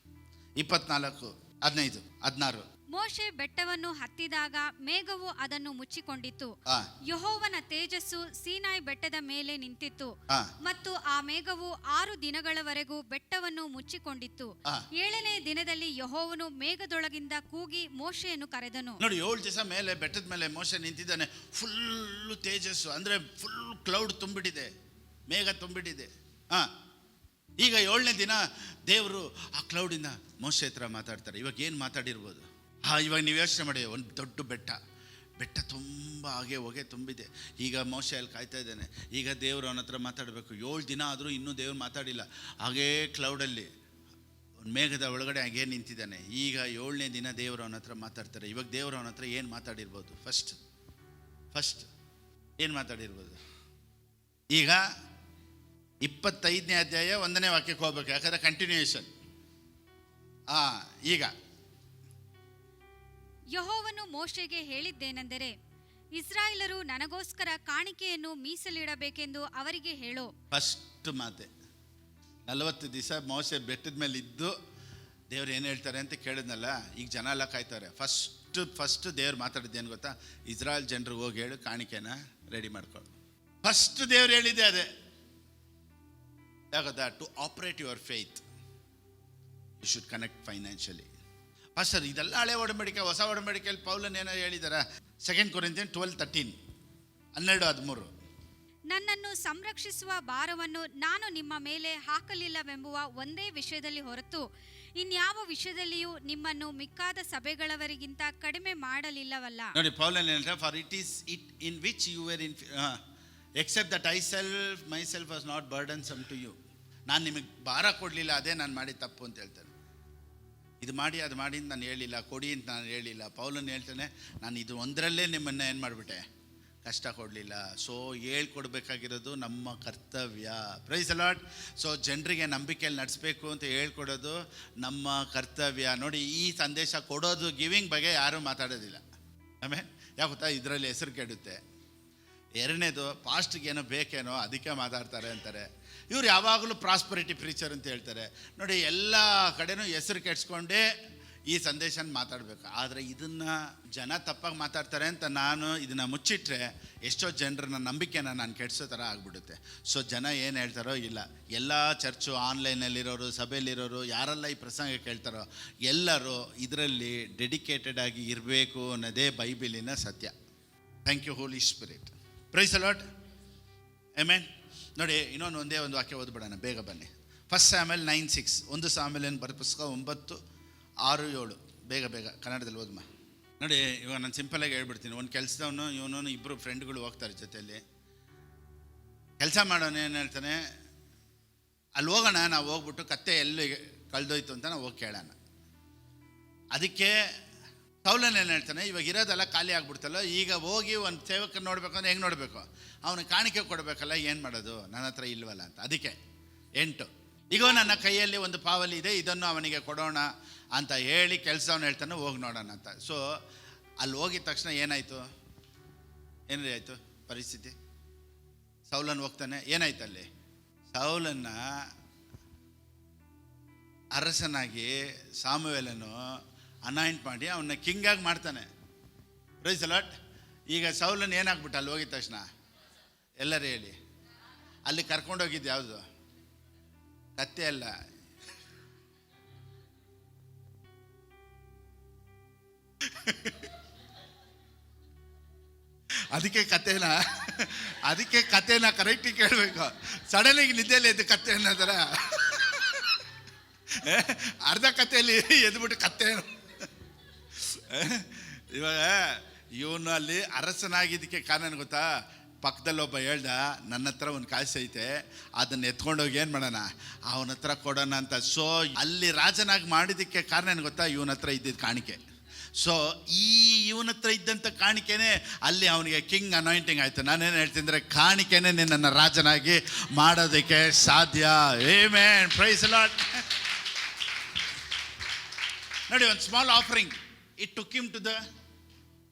24:15-16. ಮೋಶೆ ಬೆಟ್ಟವನ್ನು ಹತ್ತಿದಾಗ ಮೇಘವು ಅದನ್ನು ಮುಚ್ಚಿಕೊಂಡಿತ್ತು. ಯೆಹೋವನ ತೇಜಸ್ಸು ಸೀನಾಯಿ ಬೆಟ್ಟದ ಮೇಲೆ ನಿಂತಿತ್ತು ಮತ್ತು ಆ ಮೇಘವು 6 ದಿನಗಳವರೆಗೂ ಬೆಟ್ಟವನ್ನು ಮುಚ್ಚಿಕೊಂಡಿತ್ತು. 7ನೇ ದಿನದಲ್ಲಿ ಯೆಹೋವನು ಮೇಘದೊಳಗಿಂದ ಕೂಗಿ ಮೋಶೆಯನ್ನು ಕರೆದನು. ನೋಡಿ, 7 ದಿವಸ ಮೇಲೆ ಬೆಟ್ಟದ ಮೇಲೆ ಮೋಶೆ ನಿಂತಿದ್ದಾನೆ. ಫುಲ್ ತೇಜಸ್ಸು, ಅಂದ್ರೆ ಫುಲ್ ಕ್ಲೌಡ್ ತುಂಬಿಟ್ಟಿದೆ, ಮೇಘ ತುಂಬಿಟ್ಟಿದೆ. ಈಗ 7ನೇ ದಿನ ದೇವರು ಆ ಕ್ಲೌಡಿಂದ ಮೋಶೆ ಹತ್ರ ಮಾತಾಡ್ತಾರೆ. ಇವಾಗ ಏನು ಮಾತಾಡಿರ್ಬೋದು? ಇವಾಗ ನೀವು ಯೋಚನೆ ಮಾಡಿ, ಒಂದು ದೊಡ್ಡ ಬೆಟ್ಟ ತುಂಬ ಹೊಗೆ ತುಂಬಿದೆ. ಈಗ ಮೋಶೆ ಅಲ್ಲಿ ಕಾಯ್ತಾ ಇದ್ದಾನೆ. ಈಗ ದೇವರು ಅವನ ಹತ್ರ ಮಾತಾಡಬೇಕು. 7 ದಿನ ಆದರೂ ಇನ್ನೂ ದೇವ್ರು ಮಾತಾಡಿಲ್ಲ. ಹಾಗೇ ಕ್ಲೌಡಲ್ಲಿ ಒಂದು ಮೇಘದ ಒಳಗಡೆ ಹಾಗೇ ನಿಂತಿದ್ದಾನೆ. ಈಗ 7ನೇ ದಿನ ದೇವರು ಅವನ ಹತ್ರ ಮಾತಾಡ್ತಾರೆ. ಇವಾಗ ದೇವರು ಅವನ ಹತ್ರ ಏನು ಮಾತಾಡಿರ್ಬೋದು? ಫಸ್ಟ್ ಏನು ಮಾತಾಡಿರ್ಬೋದು? ಈಗ 25ನೇ ಅಧ್ಯಾಯ 1ನೇ ವಾಕ್ಯಕ್ಕೆ ಹೋಗ್ಬೇಕು, ಯಾಕಂದರೆ ಕಂಟಿನ್ಯೂಯೇಷನ್. ಈಗ ಯೆಹೋವನು ಮೋಶೆಗೆ ಹೇಳಿದ್ದೇನೆಂದರೆ, ಇಸ್ರಾಯೇಲರು ನನಗೋಸ್ಕರ ಕಾಣಿಕೆಯನ್ನು ಮೀಸಲಿಡಬೇಕೆಂದು ಅವರಿಗೆ ಹೇಳು. ಫಸ್ಟ್ ಮಾತೆ 40 ದಿವಸ ಮೋಶೆ ಬೆಟ್ಟದ ಮೇಲೆ ಇದ್ದು ದೇವ್ರು ಏನು ಹೇಳ್ತಾರೆ ಅಂತ ಕೇಳಿದ್ನಲ್ಲ. ಈಗ ಜನ ಎಲ್ಲ ಕಾಯ್ತಾರೆ. ಫಸ್ಟ್ ದೇವ್ರು ಮಾತಾಡಿದ್ದೇನು ಗೊತ್ತಾ? ಇಸ್ರಾಯೇಲ್ ಜನರಿಗೆ ಹೋಗಿ ಹೇಳು, ಕಾಣಿಕೆನ ರೆಡಿ ಮಾಡ್ಕೊಳ್ಳು. ಫಸ್ಟ್ ದೇವ್ರು ಹೇಳಿದ್ದೆ ಅದೇ. ಯಾಕಂದ್ರೆ to operate your faith you should connect financially. Sir, ಇದೆಲ್ಲ ಹಳೆ ಒಡಂಬಡಿಕೆ. ಹೊಸ ಒಡಂಬಡಿಕೆಯಲ್ಲಿ ಪೌಲನ್ ಏನೋ ಹೇಳಿದಾರ. 2 ಕೊರಿಂಥಿಯನ್ 12:13, 12:13. ನನ್ನನ್ನು ಸಂರಕ್ಷಿಸುವ ಭಾರವನ್ನು ನಾನು ನಿಮ್ಮ ಮೇಲೆ ಹಾಕಲಿಲ್ಲವೆಂಬುವ ಒಂದೇ ವಿಷಯದಲ್ಲಿ ಹೊರತು ಇನ್ಯಾವ ವಿಷಯದಲ್ಲಿಯೂ ನಿಮ್ಮನ್ನು ಮಿಕ್ಕಾದ ಸಭೆಗಳವರಿಗಿಂತ ಕಡಿಮೆ ಮಾಡಲಿಲ್ಲವಲ್ಲ. ನೋಡಿ, ಪೌಲನ್ ಹೇಳ್ತಾರೆ, for it is it in which you were in except that myself was not burdensome to you. ನಾನು ನಿಮಗೆ ಭಾರ ಕೊಡಲಿಲ್ಲ, ಅದೇ ನಾನು ಮಾಡಿ ತಪ್ಪು ಅಂತ ಹೇಳ್ತಾರೆ. ಇದು ಮಾಡಿ ಅದು ಮಾಡಿ ಅಂತ ನಾನು ಹೇಳಿಲ್ಲ, ಕೊಡಿ ಅಂತ ನಾನು ಹೇಳಿಲ್ಲ. ಪೌಲನ್ ಹೇಳ್ತಾನೆ, ನಾನು ಇದು ಒಂದರಲ್ಲೇ ನಿಮ್ಮನ್ನು ಏನು ಮಾಡಿಬಿಟ್ಟೆ, ಕಷ್ಟ ಕೊಡಲಿಲ್ಲ. ಸೊ ಹೇಳ್ಕೊಡ್ಬೇಕಾಗಿರೋದು ನಮ್ಮ ಕರ್ತವ್ಯ. Price the Lord. ಸೊ ಜನರಿಗೆ ನಂಬಿಕೆಯಲ್ಲಿ ನಡೆಸಬೇಕು ಅಂತ ಹೇಳ್ಕೊಡೋದು ನಮ್ಮ ಕರ್ತವ್ಯ. ನೋಡಿ, ಈ ಸಂದೇಶ ಕೊಡೋದು, ಗಿವಿಂಗ್ ಬಗ್ಗೆ ಯಾರೂ ಮಾತಾಡೋದಿಲ್ಲ. ಆಮೇಲೆ ಯಾಕೆ ಗೊತ್ತಾ? ಇದರಲ್ಲಿ ಹೆಸರು ಕೆಡುತ್ತೆ. 2ನೇದು, ಪಾಸ್ಟ್ಗೇನೋ ಬೇಕೇನೋ ಅದಕ್ಕೆ ಮಾತಾಡ್ತಾರೆ ಅಂತಾರೆ. ಇವ್ರು ಯಾವಾಗಲೂ ಪ್ರಾಸ್ಪರಿಟಿ ಪ್ರೀಚರ್ ಅಂತ ಹೇಳ್ತಾರೆ. ನೋಡಿ, ಎಲ್ಲ ಕಡೆನೂ ಹೆಸರು ಕೆಡ್ಸ್ಕೊಂಡೇ ಈ ಸಂದೇಶನ ಮಾತಾಡಬೇಕು. ಆದರೆ ಇದನ್ನು ಜನ ತಪ್ಪಾಗಿ ಮಾತಾಡ್ತಾರೆ ಅಂತ ನಾನು ಇದನ್ನು ಮುಚ್ಚಿಟ್ರೆ ಎಷ್ಟೋ ಜನರನ್ನ ನಂಬಿಕೆನ ನಾನು ಕೆಡಿಸೋ ಥರ ಆಗಿಬಿಡುತ್ತೆ. ಸೊ ಜನ ಏನು ಹೇಳ್ತಾರೋ ಇಲ್ಲ, ಎಲ್ಲ ಚರ್ಚು, ಆನ್ಲೈನಲ್ಲಿರೋರು, ಸಭೆಯಲ್ಲಿರೋರು, ಯಾರೆಲ್ಲ ಈ ಪ್ರಸಂಗ ಕೇಳ್ತಾರೋ ಎಲ್ಲರೂ ಇದರಲ್ಲಿ ಡೆಡಿಕೇಟೆಡ್ ಆಗಿ ಇರಬೇಕು ಅನ್ನೋದೇ ಬೈಬಿಲಿನ ಸತ್ಯ. Thank you Holi spirit. Praise the lord. Amen. ನೋಡಿ, ಇನ್ನೊಂದು ಒಂದೇ ಒಂದು ವಾಕ್ಯ ಓದ್ಬಿಡೋಣ, ಬೇಗ ಬನ್ನಿ. 1 ಸ್ಯಾಮುಯೇಲ್ 9:6. 1 ಸ್ಯಾಮುಯೇಲ್ ಬರೆದ ಪುಸ್ತಕ 9:6-7. ಬೇಗ ಬೇಗ ಕನ್ನಡದಲ್ಲಿ ಓದಮ್ಮ. ನೋಡಿ, ಇವಾಗ ನಾನು ಸಿಂಪಲಾಗಿ ಹೇಳ್ಬಿಡ್ತೀನಿ. ಒಂದು ಕೆಲಸದವನು ಇವನು ಇಬ್ಬರು ಫ್ರೆಂಡ್ಗಳು ಹೋಗ್ತಾರೆ ಜೊತೆಯಲ್ಲಿ. ಕೆಲಸ ಮಾಡೋನು ಏನು ಹೇಳ್ತಾನೆ, ಅಲ್ಲಿ ಹೋಗೋಣ, ನಾವು ಹೋಗ್ಬಿಟ್ಟು ಕತ್ತೆ ಎಲ್ಲಿ ಕಳೆದೋಯ್ತು ಅಂತ ನಾವು ಹೋಗಿ ಕೇಳೋಣ. ಅದಕ್ಕೆ ಸೌಲನ್ ಏನು ಹೇಳ್ತಾನೆ, ಇವಾಗ ಇರೋದೆಲ್ಲ ಖಾಲಿ ಆಗ್ಬಿಡ್ತಲ್ಲ, ಈಗ ಹೋಗಿ ಒಂದು ಸೇವಕನ ನೋಡ್ಬೇಕು ಅಂದ್ರೆ ಹೆಂಗೆ ನೋಡಬೇಕು, ಅವನಿಗೆ ಕಾಣಿಕೆ ಕೊಡಬೇಕಲ್ಲ, ಏನು ಮಾಡೋದು, ನನ್ನ ಹತ್ರ ಇಲ್ವಲ್ಲ ಅಂತ. ಅದಕ್ಕೆ 8, ಈಗ ನನ್ನ ಕೈಯಲ್ಲಿ ಒಂದು ಪಾವಲಿ ಇದೆ, ಇದನ್ನು ಅವನಿಗೆ ಕೊಡೋಣ ಅಂತ ಹೇಳಿ ಕೆಲಸವನ್ನ ಹೇಳ್ತಾನೆ, ಹೋಗಿ ನೋಡೋಣ ಅಂತ. ಸೊ ಅಲ್ಲಿ ಹೋಗಿದ ತಕ್ಷಣ ಏನಾಯಿತು, ಏನ್ರಿ ಆಯಿತು ಪರಿಸ್ಥಿತಿ? ಸೌಲನ್ ಹೋಗ್ತಾನೆ, ಏನಾಯ್ತು ಅಲ್ಲಿ? ಸೌಲನ್ನ ಅರಸನಾಗಿ ಸಾಮುವೇಲನು ಅನಾಯಿಂಟ್ ಮಾಡಿ ಅವನ್ನ ಕಿಂಗಾಗಿ ಮಾಡ್ತಾನೆ. Praise the lord. ಈಗ ಸೌಲನ್ ಏನಾಗ್ಬಿಟ್ಟ ಅಲ್ಲಿ ಹೋಗಿದ ತಕ್ಷಣ? ಎಲ್ಲರೂ ಹೇಳಿ. ಅಲ್ಲಿ ಕರ್ಕೊಂಡೋಗಿದ್ದು ಯಾವುದು? ಕತ್ತೆ ಅಲ್ಲ, ಅದಕ್ಕೆ ಕತೆನ ಕರೆಕ್ಟಿಗೆ ಕೇಳಬೇಕು. ಸಡನ್ನಾಗಿ ನಿದ್ದೆಯಲ್ಲಿ ಎದ್ದು ಕತ್ತೆ ಅನ್ನೋದರ ಅರ್ಧ ಕಥೆಯಲ್ಲಿ ಎದ್ಬಿಟ್ಟು ಕತ್ತೆ. ಇವಾಗ ಇವನು ಅಲ್ಲಿ ಅರಸನಾಗಿದ್ದಕ್ಕೆ ಕಾರಣ ಗೊತ್ತಾ? ಪಕ್ಕದಲ್ಲಿ ಒಬ್ಬ ಹೇಳ್ದ, ನನ್ನ ಹತ್ರ ಒಂದು ಕಾಸು ಐತೆ, ಅದನ್ನು ಎತ್ಕೊಂಡೋಗಿ ಏನು ಮಾಡೋಣ, ಅವನ ಹತ್ರ ಕೊಡೋಣ ಅಂತ. ಸೊ ಅಲ್ಲಿ ರಾಜನಾಗಿ ಮಾಡಿದ್ದಕ್ಕೆ ಕಾರಣ ಏನು ಗೊತ್ತಾ? ಇವನ ಹತ್ರ ಇದ್ದಿದ್ದು ಕಾಣಿಕೆ. ಸೊ ಇವನ ಹತ್ರ ಇದ್ದಂಥ ಕಾಣಿಕೆನೇ ಅಲ್ಲಿ ಅವನಿಗೆ ಕಿಂಗ್ ಅನಾಯಿಂಟಿಂಗ್ ಆಯಿತು. ನಾನೇನು ಹೇಳ್ತೀನಿ ಅಂದರೆ, ಕಾಣಿಕೆನೇ ನಿನ್ನನ್ನು ರಾಜನಾಗಿ ಮಾಡೋದಕ್ಕೆ ಸಾಧ್ಯ. Amen, praise the Lord. ನೋಡಿ, ಒಂದು small offering, it took him to the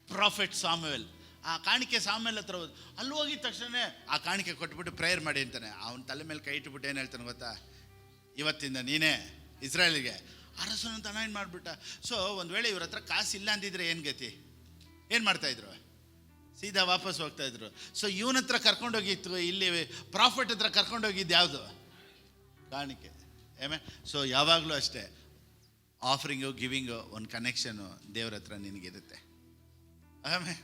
prophet Samuel. ಆ ಕಾಣಿಕೆ ಸಾಮುವೇಲ್ ಹತ್ರ ಹೋದ್. ಅಲ್ಲಿ ಹೋಗಿದ ತಕ್ಷಣ ಆ ಕಾಣಿಕೆ ಕೊಟ್ಬಿಟ್ಟು ಪ್ರೇಯರ್ ಮಾಡಿ ಅಂತಾನೆ. ಅವನ ತಲೆ ಮೇಲೆ ಕೈ ಇಟ್ಬಿಟ್ಟು ಏನು ಹೇಳ್ತಾನೆ ಗೊತ್ತಾ? ಇವತ್ತಿಂದ ನೀನೇ ಇಸ್ರಾಯೇಲಿಗೆ ಅರಸನಂತ ಅನಾಯಿಂಟ್ ಮಾಡಿಬಿಟ್ಟ. ಸೊ ಒಂದು ವೇಳೆ ಇವ್ರ ಹತ್ರ ಕಾಸು ಇಲ್ಲ ಅಂದಿದ್ರೆ ಏನು ಗತಿ? ಏನು ಮಾಡ್ತಾಯಿದ್ರು? ಸೀದಾ ವಾಪಸ್ ಹೋಗ್ತಾಯಿದ್ರು. ಸೊ ಇವನ ಹತ್ರ ಕರ್ಕೊಂಡೋಗಿತ್ತು, ಇಲ್ಲಿ ಪ್ರಾಫಿಟ್ ಹತ್ರ ಕರ್ಕೊಂಡೋಗಿದ್ದು ಯಾವುದು? ಕಾಣಿಕೆ. ಸೊ ಯಾವಾಗಲೂ ಅಷ್ಟೇ, ಆಫರಿಂಗು ಗಿವಿಂಗು ಒಂದು ಕನೆಕ್ಷನು ದೇವ್ರ ಹತ್ರ ನಿನಗಿರುತ್ತೆ. ಆಮೇಲೆ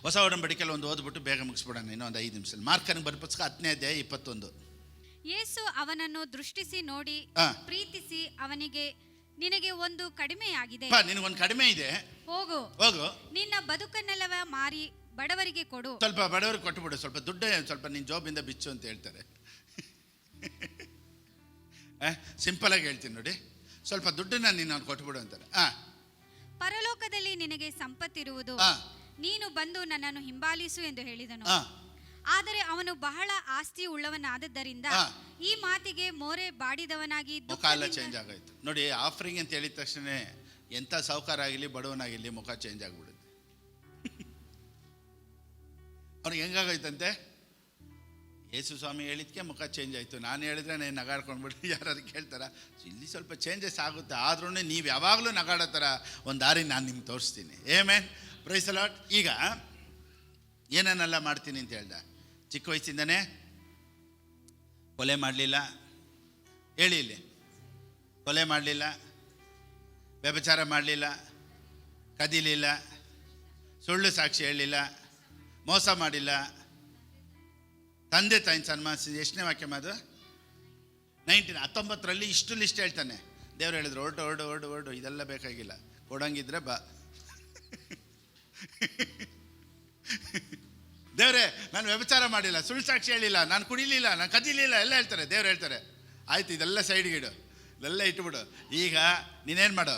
ಹೊಸ ಒಡಂಬಡಿಕೆಯಲ್ಲಿ ಒಂದು ಓದ್ಬಿಟ್ಟು ಬೇಗ ಮುಗಿಸ್ಬಿಡೋಣ, ಇನ್ನೊಂದು 5 ನಿಮಿಷದಲ್ಲಿ. ಮಾರ್ಕನಿಗೆ ಬರೆದ ಪುಸ್ತಕ 10ನೇ ಅಧ್ಯಾಯ 21. ಯೇಸು ಅವನನ್ನು ದೃಷ್ಟಿಸಿ ನೋಡಿ ಪ್ರೀತಿಸಿ ಅವನಿಗೆ, ನಿನಗೆ ಒಂದು ಕಡಿಮೆಯಾಗಿದೆ, ನಿನಗೊಂದು ಕಡಿಮೆ ಇದೆ, ಹೋಗು, ನಿನ್ನ ಬದುಕನ್ನೆಲ್ಲವ ಮಾರಿ ಬಡವರಿಗೆ ಕೊಡು. ಸ್ವಲ್ಪ ಬಡವರಿಗೆ ಕೊಟ್ಟುಬಿಡು, ಸ್ವಲ್ಪ ದುಡ್ಡು ಸ್ವಲ್ಪ ನಿನ್ನ ಜೋಬಿಂದ ಬಿಚ್ಚು ಅಂತ ಹೇಳ್ತಾರೆ. ಸಿಂಪಲ್ ಆಗಿ ಹೇಳ್ತೀನಿ ನೋಡಿ, ಸ್ವಲ್ಪ ದುಡ್ಡನ್ನ ನೀನು ಕೊಟ್ಟುಬಿಡು ಅಂತಾರೆ. ಪರಲೋಕದಲ್ಲಿ ನಿನಗೆ ಸಂಪತ್ತಿರುವುದು, ನೀನು ಬಂದು ನನ್ನನ್ನು ಹಿಂಬಾಲಿಸು ಎಂದು ಹೇಳಿದನು. ಆದರೆ ಅವನು ಬಹಳ ಆಸ್ತಿ ಉಳ್ಳವನಾದದ್ದರಿಂದ ಈ ಮಾತಿಗೆ ಮೋರೆ ಬಾಡಿದವನಾಗಿ ಮುಖ ಎಲ್ಲ ಚೇಂಜ್ ಆಗೋಯ್ತು. ನೋಡಿ, ಆಫರಿಂಗ್ ಅಂತ ಹೇಳಿದ ತಕ್ಷಣ ಎಂಥ ಸಾಹುಕಾರ ಆಗಿರಲಿ ಬಡವನಾಗಿರಲಿ ಮುಖ ಚೇಂಜ್ ಆಗಿಬಿಡುತ್ತೆ. ಅವ್ನಿಗೆ ಹೆಂಗಾಗೋಯ್ತಂತೆ? ಯೇಸು ಸ್ವಾಮಿ ಹೇಳಿದ್ಕೆ ಮುಖ ಚೇಂಜ್ ಆಯಿತು. ನಾನು ಹೇಳಿದ್ರೆ ನಾನು ನಗಾಡ್ಕೊಂಡ್ಬಿಟ್ಟು ಯಾರು ಕೇಳ್ತಾರ? ಇಲ್ಲಿ ಸ್ವಲ್ಪ ಚೇಂಜಸ್ ಆಗುತ್ತೆ, ಆದ್ರೂ ನೀವು ಯಾವಾಗಲೂ ನಗಾಡೋ ಥರ ಒಂದು ದಾರಿ ನಾನು ನಿಮ್ಗೆ ತೋರಿಸ್ತೀನಿ. Amen, praise the lord. ಈಗ ಏನೇನೆಲ್ಲ ಮಾಡ್ತೀನಿ ಅಂತ ಹೇಳ್ದ. ಚಿಕ್ಕ ವಯಸ್ಸಿಂದನೇ ಕೊಲೆ ಮಾಡಲಿಲ್ಲ, ಹೇಳಿ ಇಲ್ಲಿ, ಕೊಲೆ ಮಾಡಲಿಲ್ಲ, ವ್ಯಭಿಚಾರ ಮಾಡಲಿಲ್ಲ, ಕದಿಲಿಲ್ಲ, ಸುಳ್ಳು ಸಾಕ್ಷಿ ಹೇಳಲಿಲ್ಲ, ಮೋಸ ಮಾಡಿಲ್ಲ, ತಂದೆ ತಾಯಿನ ಸನ್ಮಾನಿಸಿದ. ಎಷ್ಟನೇ ವಾಕ್ಯ ಅದು? 19 ಇಷ್ಟು ಲಿಸ್ಟ್ ಹೇಳ್ತಾನೆ. ದೇವ್ರು ಹೇಳಿದ್ರು, ಹೊರಡು, ಇದೆಲ್ಲ ಬೇಕಾಗಿಲ್ಲ, ಕೊಡಂಗಿದ್ರೆ ಬಾ. ದೇವ್ರೆ, ನಾನು ವ್ಯಭಿಚಾರ ಮಾಡಿಲ್ಲ, ಸುಳ್ಳು ಸಾಕ್ಷಿ ಹೇಳಿಲ್ಲ, ನಾನು ಕುಡಿಲಿಲ್ಲ, ನಾನು ಕದಿಲಿಲ್ಲ ಎಲ್ಲ ಹೇಳ್ತಾರೆ. ದೇವ್ರು ಹೇಳ್ತಾರೆ, ಆಯ್ತು ಇದೆಲ್ಲ ಸೈಡ್ಗೆ ಇಡು, ಇದೆಲ್ಲ ಇಟ್ಬಿಡು, ಈಗ ನೀನೇನು ಮಾಡು,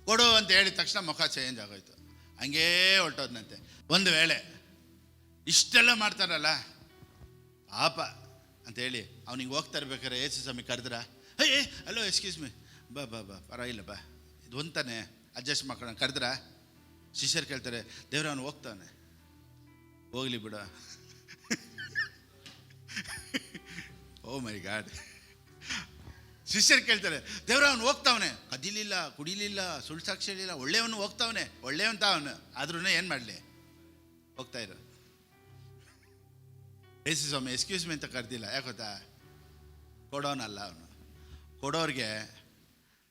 ಕೊಡು ಅಂತ ಹೇಳಿದ ತಕ್ಷಣ ಮುಖ ಚೇಂಜ್ ಆಗೋಯ್ತು. ಹಂಗೇ ಹೊರಟೋದ್ನಂತೆ. ಒಂದು ವೇಳೆ ಇಷ್ಟೆಲ್ಲ ಮಾಡ್ತಾರಲ್ಲ ಪಾಪ ಅಂತೇಳಿ ಅವ್ನಿಗೆ ಹೋಗ್ತಾ ಇರ್ಬೇಕಾರೆ ಯೇಸು ಸ್ವಾಮಿ ಕರೆದ್ರ, ಹಲೋ ಎಕ್ಸ್ಕ್ಯೂಸ್ ಮಿ, ಬಾ ಪರವಾಗಿಲ್ಲ ಬಾ, ಇದು ಒಂತಾನೆ ಅಡ್ಜಸ್ಟ್ ಮಾಡ್ಕೊಳ್ಳೋಣ ಕರೆದ್ರ. ಶಿಷ್ಯರು ಕೇಳ್ತಾರೆ, ದೇವ್ರ ಅವನು ಹೋಗ್ತಾನೆ, ಹೋಗ್ಲಿ ಬಿಡ. ಓ ಮೈ ಗಾಡ್. ಶಿಷ್ಯರು ಕೇಳ್ತಾರೆ, ದೇವ್ರ ಅವನು ಹೋಗ್ತಾವನೆ, ಕದಿಲಿಲ್ಲ, ಕುಡಿಲಿಲ್ಲ, ಸುಳ್ಳು ಸಾಕ್ಷಿ ಹೇಳಿಲ್ಲ, ಒಳ್ಳೆಯವನು ಹೋಗ್ತಾವನೆ, ಒಳ್ಳೆಯವಂತ ಅವನು, ಆದ್ರೂ ಏನು ಮಾಡಲಿ, ಹೋಗ್ತಾ ಇರೋ. ಯೇಸು ಸ್ವಾಮಿ ಎಕ್ಸ್ಕ್ಯೂಸ್ ಮಿ ಅಂತ ಕರೆದಿಲ್ಲ, ಯಾಕೆ ಗೊತ್ತಾ? ಕೊಡೋನಲ್ಲ ಅವನು. ಕೊಡೋರಿಗೆ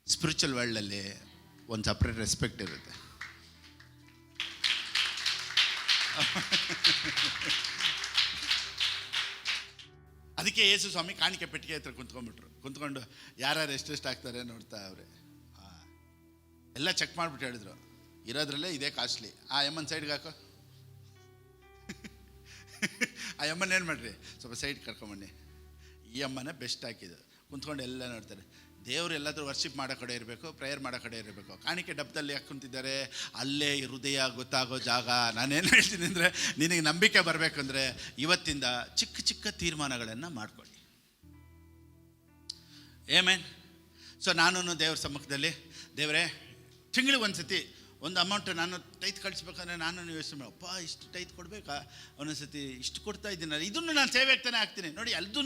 ಸ್ಪಿರಿಚುವಲ್ ವರ್ಲ್ಡಲ್ಲಿ ಒಂದು ಸಪ್ರೇಟ್ ರೆಸ್ಪೆಕ್ಟ್ ಇರುತ್ತೆ. ಅದಕ್ಕೆ ಯೇಸು ಸ್ವಾಮಿ ಕಾಣಿಕೆ ಪೆಟ್ಟಿಗೆ ಹತ್ರ ಕುಂತ್ಕೊಂಡು ಯಾರ್ಯಾರು ಎಷ್ಟೆಷ್ಟು ಆಗ್ತಾರೆ ನೋಡ್ತಾ ಅವ್ರೆ. ಎಲ್ಲ ಚೆಕ್ ಮಾಡಿಬಿಟ್ಟು ಹೇಳಿದ್ರು, ಇರೋದ್ರಲ್ಲೇ ಇದೇ ಕಾಸ್ಟ್ಲಿ. ಆ ಎಮ್ಮನ್ ಸೈಡ್ಗೆ ಹಾಕೋ. ಆ ಎಮ್ಮನ್ ಏನು ಮಾಡ್ರಿ, ಸ್ವಲ್ಪ ಸೈಡ್ ಕರ್ಕೊಂಬನ್ನಿ. ಈ ಅಮ್ಮನೇ ಬೆಸ್ಟ್ ಹಾಕಿದ್ದು. ಕುಂತ್ಕೊಂಡು ಎಲ್ಲ ನೋಡ್ತಾರೆ. ದೇವರು ಎಲ್ಲಾದರೂ ವರ್ಷಿಪ್ ಮಾಡೋ ಕಡೆ ಇರಬೇಕು, ಪ್ರೇಯರ್ ಮಾಡೋ ಕಡೆ ಇರಬೇಕು. ಕಾಣಿಕೆ ಡಬ್ಬದಲ್ಲಿ ಯಾಕೆ ಕುಂತಿದ್ದಾರೆ? ಅಲ್ಲೇ ಹೃದಯ ಗೊತ್ತಾಗೋ ಜಾಗ. ನಾನೇನು ಹೇಳ್ತೀನಿ ಅಂದರೆ, ನಿನಗೆ ನಂಬಿಕೆ ಬರಬೇಕಂದ್ರೆ ಇವತ್ತಿಂದ ಚಿಕ್ಕ ಚಿಕ್ಕ ತೀರ್ಮಾನಗಳನ್ನು ಮಾಡ್ಕೊಳ್ಳಿ. ಏಮೇನ್. ಸೊ ನಾನು ದೇವ್ರ ಸಮ್ಮುಖದಲ್ಲಿ, ದೇವರೇ ತಿಂಗಳಿಗೆ ಒಂದು ಸತಿ ಒಂದು ಅಮೌಂಟ್ ನಾನು ಟೈತ್ ಕಳಿಸ್ಬೇಕಂದ್ರೆ ನಾನು ಯೋಚನೆ ಮಾಡಿ, ಅಪ್ಪ ಇಷ್ಟು ಟೈತ್ ಕೊಡಬೇಕಾ? ಒಂದೊಂದು ಸತಿ ಇಷ್ಟು ಕೊಡ್ತಾ ಇದ್ದೀನಲ್ಲ, ಇದನ್ನು ನಾನು ಸೇವೆ ಆಗ್ತಾನೆ ಆಗ್ತೀನಿ. ನೋಡಿ, ಅಲ್ದೂ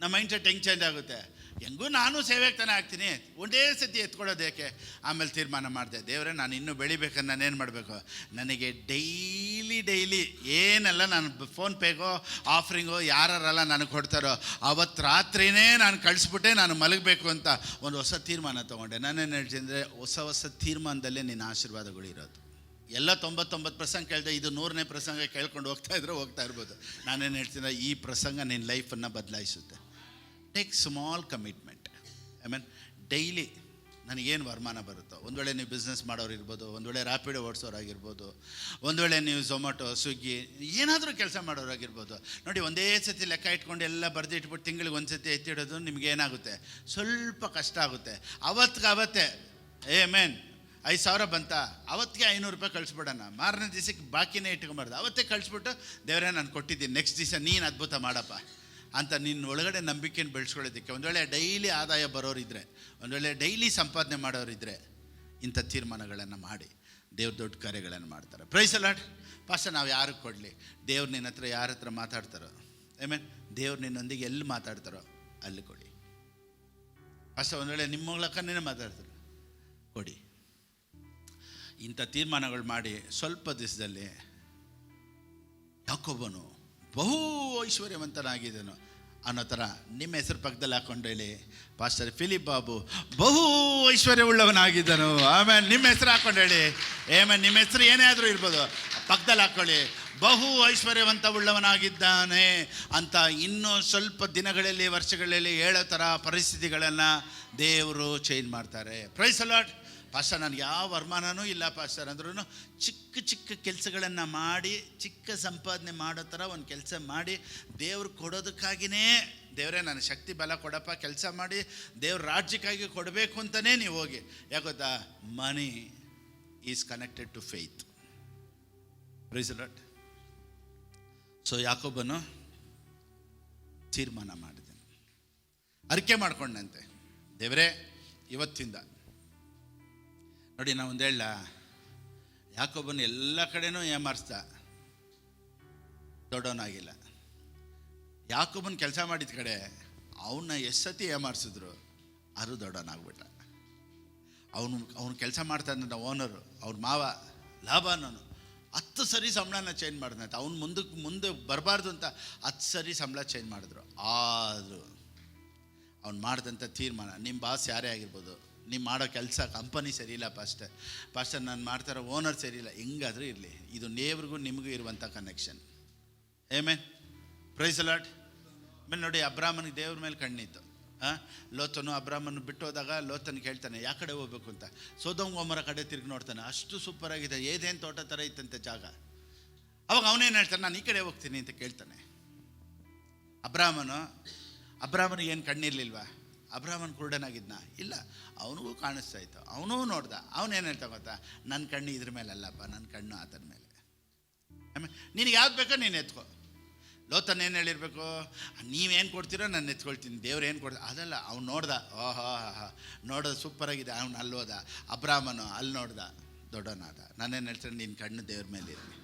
ನಮ್ಮ ಮೈಂಡ್ ಸೆಟ್ ಹೆಂಗೆ ಚೇಂಜ್ ಆಗುತ್ತೆ. ಹೆಂಗೂ ನಾನು ಸೇವೆ ಆಗ್ತಾನೆ ಆಗ್ತೀನಿ, ಒಂದೇ ಸತಿ ಎತ್ಕೊಳ್ಳೋದು ಯಾಕೆ? ಆಮೇಲೆ ತೀರ್ಮಾನ ಮಾಡಿದೆ, ದೇವರೇ ನಾನು ಇನ್ನೂ ಬೆಳಿಬೇಕಂದ್ರೆ ನಾನೇನು ಮಾಡಬೇಕು? ನನಗೆ ಡೈಲಿ ಏನೆಲ್ಲ ನಾನು ಫೋನ್ಪೇಗೋ ಆಫರಿಂಗೋ ಯಾರೆಲ್ಲ ನನಗೆ ಕೊಡ್ತಾರೋ ಅವತ್ತು ರಾತ್ರಿನೇ ನಾನು ಕಳಿಸ್ಬಿಟ್ಟೆ ನಾನು ಮಲಗಬೇಕು ಅಂತ ಒಂದು ಹೊಸ ತೀರ್ಮಾನ ತೊಗೊಂಡೆ. ನಾನೇನು ಹೇಳ್ತೀನಿ ಅಂದರೆ, ಹೊಸ ತೀರ್ಮಾನದಲ್ಲೇ ನಿನ್ನ ಆಶೀರ್ವಾದಗಳು ಇರೋದು. ಎಲ್ಲ 99% ಕೇಳಿದೆ, ಇದು 100ನೇ ಪ್ರಸಂಗ ಕೇಳ್ಕೊಂಡು ಹೋಗ್ತಾ ಇರ್ಬೋದು. ನಾನೇನು ಹೇಳ್ತೀನಿ, ಈ ಪ್ರಸಂಗ ನಿನ್ನ ಲೈಫನ್ನು ಬದಲಾಯಿಸುತ್ತೆ. Take small commitment. ಡೈಲಿ ನನಗೇನು ವರಮಾನ ಬರುತ್ತೋ, ಒಂದು ವೇಳೆ ನೀವು ಬಿಸ್ನೆಸ್ ಮಾಡೋರು ಇರ್ಬೋದು, ಒಂದು ವೇಳೆ ರ್ಯಾಪಿಡೋ ಓಡಿಸೋರಾಗಿರ್ಬೋದು, ಒಂದು ವೇಳೆ ನೀವು ಝೊಮ್ಯಾಟೊ ಸ್ವಿಗ್ಗಿ ಏನಾದರೂ ಕೆಲಸ ಮಾಡೋರಾಗಿರ್ಬೋದು. ನೋಡಿ, ಒಂದೇ ಸತಿ ಲೆಕ್ಕ ಇಟ್ಕೊಂಡು ಎಲ್ಲ ಬರೆದಿಟ್ಬಿಟ್ಟು ತಿಂಗಳಿಗೆ ಒಂದು ಸತಿ ಎತ್ತಿಡೋದು ನಿಮಗೇನಾಗುತ್ತೆ? ಸ್ವಲ್ಪ ಕಷ್ಟ ಆಗುತ್ತೆ. ಅವತ್ತೇ ಮೇನ್ 5,000 ಬಂತ, ಅವತ್ತಿಗೆ 500 ರೂಪಾಯಿ ಕಳಿಸ್ಬಿಡೋಣ. ಮಾರನೇ ದಿವಸಕ್ಕೆ ಬಾಕಿನೇ ಇಟ್ಕೊಂಬಾರ್ದು, ಅವತ್ತೇ ಕಳಿಸ್ಬಿಟ್ಟು, ದೇವರೇ ನಾನು ಕೊಟ್ಟಿದ್ದೀನಿ, ನೆಕ್ಸ್ಟ್ ದಿವಸ ನೀನು ಅದ್ಭುತ ಮಾಡಪ್ಪ ಅಂತ ನಿನ್ನ ಒಳಗಡೆ ನಂಬಿಕೆಯನ್ನು ಬೆಳೆಸ್ಕೊಳ್ಳೋದಕ್ಕೆ. ಒಂದು ವೇಳೆ ಡೈಲಿ ಆದಾಯ ಬರೋರಿದ್ದರೆ, ಒಂದು ವೇಳೆ ಡೈಲಿ ಸಂಪಾದನೆ ಮಾಡೋರಿದ್ದರೆ, ಇಂಥ ತೀರ್ಮಾನಗಳನ್ನು ಮಾಡಿ ದೇವ್ರ ದೊಡ್ಡ ಕಾರ್ಯಗಳನ್ನು ಮಾಡ್ತಾರೆ. Price the lord. ಪಾಸ್ಟರ್ ನಾವು ಯಾರಿಗೆ ಕೊಡಲಿ? ದೇವ್ರು ನಿನ್ನ ಹತ್ರ ಯಾರ ಹತ್ರ ಮಾತಾಡ್ತಾರೋ, ದೇವ್ರು ನಿನ್ನೊಂದಿಗೆ ಎಲ್ಲಿ ಮಾತಾಡ್ತಾರೋ ಅಲ್ಲಿ ಕೊಡಿ. ಪಾಸ್ಟರ್ ಒಂದು ವೇಳೆ ನಿಮ್ಮ ಮೂಲಕನೇ ಮಾತಾಡ್ತಾರೆ, ಕೊಡಿ. ಇಂಥ ತೀರ್ಮಾನಗಳು ಮಾಡಿ ಸ್ವಲ್ಪ ದಿವಸದಲ್ಲಿ ಯಾಕೋಬನು ಬಹು ಐಶ್ವರ್ಯವಂತನಾಗಿದ್ದನು ಅನ್ನೋ ಥರ ನಿಮ್ಮ ಹೆಸರು ಪಕ್ಕದಲ್ಲಿ ಹಾಕೊಂಡು ಹೇಳಿ, ಪಾಸ್ಟರ್ ಫಿಲಿಪ್ ಬಾಬು ಬಹು ಐಶ್ವರ್ಯವುಳ್ಳವನಾಗಿದ್ದನು. ಆಮೇಲೆ ನಿಮ್ಮ ಹೆಸರು ಹಾಕೊಂಡು ಹೇಳಿ, ನಿಮ್ಮ ಹೆಸರು ಏನೇ ಆದರೂ ಇರ್ಬೋದು, ಪಕ್ಕದಲ್ಲಿ ಹಾಕ್ಕೊಳ್ಳಿ, ಬಹು ಐಶ್ವರ್ಯವಂತವುಳ್ಳವನಾಗಿದ್ದಾನೆ ಅಂತ. ಇನ್ನೂ ಸ್ವಲ್ಪ ದಿನಗಳಲ್ಲಿ, ವರ್ಷಗಳಲ್ಲಿ ಹೇಳೋ ಥರ ಪರಿಸ್ಥಿತಿಗಳನ್ನು ದೇವರು ಚೇಂಜ್ ಮಾಡ್ತಾರೆ. Price the lord. ಪಾಸ್ಟರ್ ನನಗೆ ಯಾವ ವರಮಾನವೂ ಇಲ್ಲ ಪಾಸ್ಟರ್ ಅಂದ್ರೂ, ಚಿಕ್ಕ ಕೆಲಸಗಳನ್ನು ಮಾಡಿ, ಚಿಕ್ಕ ಸಂಪಾದನೆ ಮಾಡೋ ಥರ ಒಂದು ಕೆಲಸ ಮಾಡಿ, ದೇವ್ರು ಕೊಡೋದಕ್ಕಾಗಿಯೇ, ದೇವರೇ ನನ್ನ ಶಕ್ತಿ ಬಲ ಕೊಡಪ್ಪ, ಕೆಲಸ ಮಾಡಿ ದೇವ್ರ ರಾಜ್ಯಕ್ಕಾಗಿ ಕೊಡಬೇಕು ಅಂತಲೇ ನೀವು ಹೋಗಿ. ಯಾಕೊತ್ತಾ? Money is connected to faith. Praise the Lord. So ಯಾಕೋಬನು ತೀರ್ಮಾನ ಮಾಡಿದನು, ಅರಿಕೆ ಮಾಡ್ಕೊಂಡಂತೆ, ದೇವರೇ ಇವತ್ತಿಂದ ನೋಡಿ. ನಾವು ಒಂದು ಹೇಳ, ಯಾಕೋಬನು ಎಲ್ಲ ಕಡೆನೂ ಏಮಾರಿಸ್ದ, ದೊಡ್ಡವನಾಗಿಲ್ಲ. ಯಾಕೋಬನ್ ಕೆಲಸ ಮಾಡಿದ ಕಡೆ ಅವನ್ನ ಎಷ್ಟು ಸತಿ ಏಮಾರಿಸಿದ್ರು, ಅದು ದೊಡ್ಡವನಾಗ್ಬಿಟ್ಟ. ಅವನು ಕೆಲಸ ಮಾಡ್ತಾ ಇದ್ದ ಓನರು, ಅವ್ರ ಮಾವ ಲಾಭನವನು 10 ಸರಿ ಸಂಬಳನ ಚೇಂಜ್ ಮಾಡಿದಂತೆ. ಅವ್ನು ಮುಂದೆ ಬರಬಾರ್ದು ಅಂತ 10 ಸರಿ ಸಂಬಳ ಚೇಂಜ್ ಮಾಡಿದ್ರು. ಆದರೂ ಅವ್ನು ಮಾಡಿದಂಥ ತೀರ್ಮಾನ, ನಿಮ್ಮ ಬಾಸ್ ಯಾರೇ ಆಗಿರ್ಬೋದು, ನೀವು ಮಾಡೋ ಕೆಲಸ ಕಂಪನಿ ಸರಿ ಇಲ್ಲ ಪಾಸ್ಟರ್ ನಾನು ಮಾಡ್ತಾರೋ ಓನರ್ ಸರಿ ಇಲ್ಲ, ಹೆಂಗಾದರೂ ಇರಲಿ, ಇದು ದೇವ್ರಿಗೂ ನಿಮಗೂ ಇರುವಂಥ ಕನೆಕ್ಷನ್. Price the lord. ಆಮೇಲೆ ನೋಡಿ, ಅಬ್ರಾಮನಿಗೆ ದೇವ್ರ ಮೇಲೆ ಕಣ್ಣಿತ್ತು. ಲೋತನು ಅಬ್ರಾಮನ್ನು ಬಿಟ್ಟು ಹೋದಾಗ ಲೋತನಿಗೆ ಹೇಳ್ತಾನೆ, ಯಾವ ಕಡೆ ಹೋಗ್ಬೇಕು ಅಂತ. ಸೊದೋಮ್ ಗೊಮೋರ ಕಡೆ ತಿರುಗಿ ನೋಡ್ತಾನೆ, ಅಷ್ಟು ಸೂಪರ್ ಆಗಿದೆ, ಏದೇನು ತೋಟ ಥರ ಇತ್ತಂತೆ ಜಾಗ. ಅವಾಗ ಅವನೇನು ಹೇಳ್ತಾನೆ, ನಾನು ಈ ಕಡೆ ಹೋಗ್ತೀನಿ ಅಂತ ಕೇಳ್ತಾನೆ. ಅಬ್ರಾಮನಿಗೆ ಏನು ಕಣ್ಣಿರ್ಲಿಲ್ವಾ? ಅಬ್ರಾಮನ್ ಕುರುಡನಾಗಿದ್ನ? ಇಲ್ಲ, ಅವನಿಗೂ ಕಾಣಿಸ್ತಾ ಇತ್ತು, ಅವನೂ ನೋಡ್ದ. ಅವನೇನು ಹೇಳ್ತಾ ಗೊತ್ತಾ, ನನ್ನ ಕಣ್ಣು ಇದ್ರ ಮೇಲೆ ಅಲ್ಲಪ್ಪ, ನನ್ನ ಕಣ್ಣು ಆತನ ಮೇಲೆ. ಆಮೇಲೆ ನಿನಗೆ ಯಾವ್ದು ಬೇಕೋ ನೀನು ಎತ್ಕೋ. ಲೋತನ ಏನು ಹೇಳಿರ್ಬೇಕು, ನೀವೇನು ಕೊಡ್ತೀರೋ ನಾನು ಎತ್ಕೊಳ್ತೀನಿ, ದೇವ್ರು ಏನು ಕೊಡ್ತೀವಿ ಅದಲ್ಲ. ಅವ್ನು ನೋಡ್ದ, ನೋಡೋದು ಸೂಪರಾಗಿದೆ, ಅವ್ನು ಅಲ್ಲಿ ಹೋದ. ಅಬ್ರಾಮನು ಅಲ್ಲಿ ನೋಡ್ದ, ದೊಡ್ಡವನಾದ. ನಾನೇನು ಹೇಳ್ತೀನಿ, ನಿನ್ನ ಕಣ್ಣು ದೇವ್ರ ಮೇಲೆ ಇರಲಿ.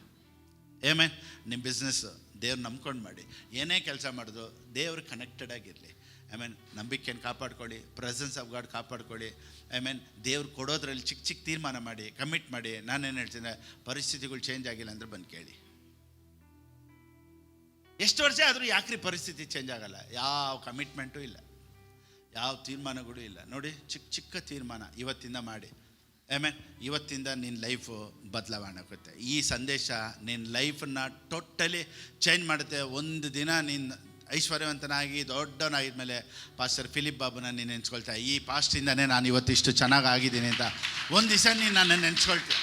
ನಿಮ್ಮ ಬಿಸ್ನೆಸ್ಸು ದೇವ್ರು ನಂಬ್ಕೊಂಡು ಮಾಡಿ, ಏನೇ ಕೆಲಸ ಮಾಡೋದು ದೇವ್ರು ಕನೆಕ್ಟೆಡ್ ಆಗಿರಲಿ. ನಂಬಿಕೆಯನ್ನು ಕಾಪಾಡ್ಕೊಳ್ಳಿ, ಪ್ರೆಸೆನ್ಸ್ ಆಫ್ ಗಾಡ್ ಕಾಪಾಡ್ಕೊಳ್ಳಿ. ದೇವ್ರು ಕೊಡೋದ್ರಲ್ಲಿ ಚಿಕ್ಕ ತೀರ್ಮಾನ ಮಾಡಿ, ಕಮಿಟ್ ಮಾಡಿ. ನಾನೇನು ಹೇಳ್ತೀನಿ, ಪರಿಸ್ಥಿತಿಗಳು ಚೇಂಜ್ ಆಗಿಲ್ಲ ಅಂದರೆ ಬಂದು ಕೇಳಿ. ಎಷ್ಟು ವರ್ಷ ಆದರೂ ಯಾಕ್ರಿ ಪರಿಸ್ಥಿತಿ ಚೇಂಜ್ ಆಗಲ್ಲ? ಯಾವ ಕಮಿಟ್ಮೆಂಟು ಇಲ್ಲ, ಯಾವ ತೀರ್ಮಾನಗಳು ಇಲ್ಲ. ನೋಡಿ, ಚಿಕ್ಕ ತೀರ್ಮಾನ ಇವತ್ತಿಂದ ಮಾಡಿ. ಇವತ್ತಿಂದ ನಿನ್ನ ಲೈಫು ಬದಲಾವಣೆ ಆಗುತ್ತೆ. ಈ ಸಂದೇಶ ನಿನ್ನ ಲೈಫನ್ನು ಟೋಟಲಿ ಚೇಂಜ್ ಮಾಡುತ್ತೆ. ಒಂದು ದಿನ ನೀನು ಐಶ್ವರ್ಯವಂತನಾಗಿ ದೊಡ್ಡವನಾಗಿದ್ಮೇಲೆ ಪಾಸ್ಟರ್ ಫಿಲಿಪ್ ಬಾಬುನ ನೀನು ನೆನೆಸ್ಕೊಳ್ತಾ, ಈ ಪಾಸ್ಟಿಂದನೇ ನಾನು ಇವತ್ತು ಇಷ್ಟು ಚೆನ್ನಾಗಿ ಆಗಿದ್ದೀನಿ ಅಂತ ಒಂದು ದಿವಸ ನೀನು ನನ್ನ ನೆನೆಸ್ಕೊಳ್ತೀಯ.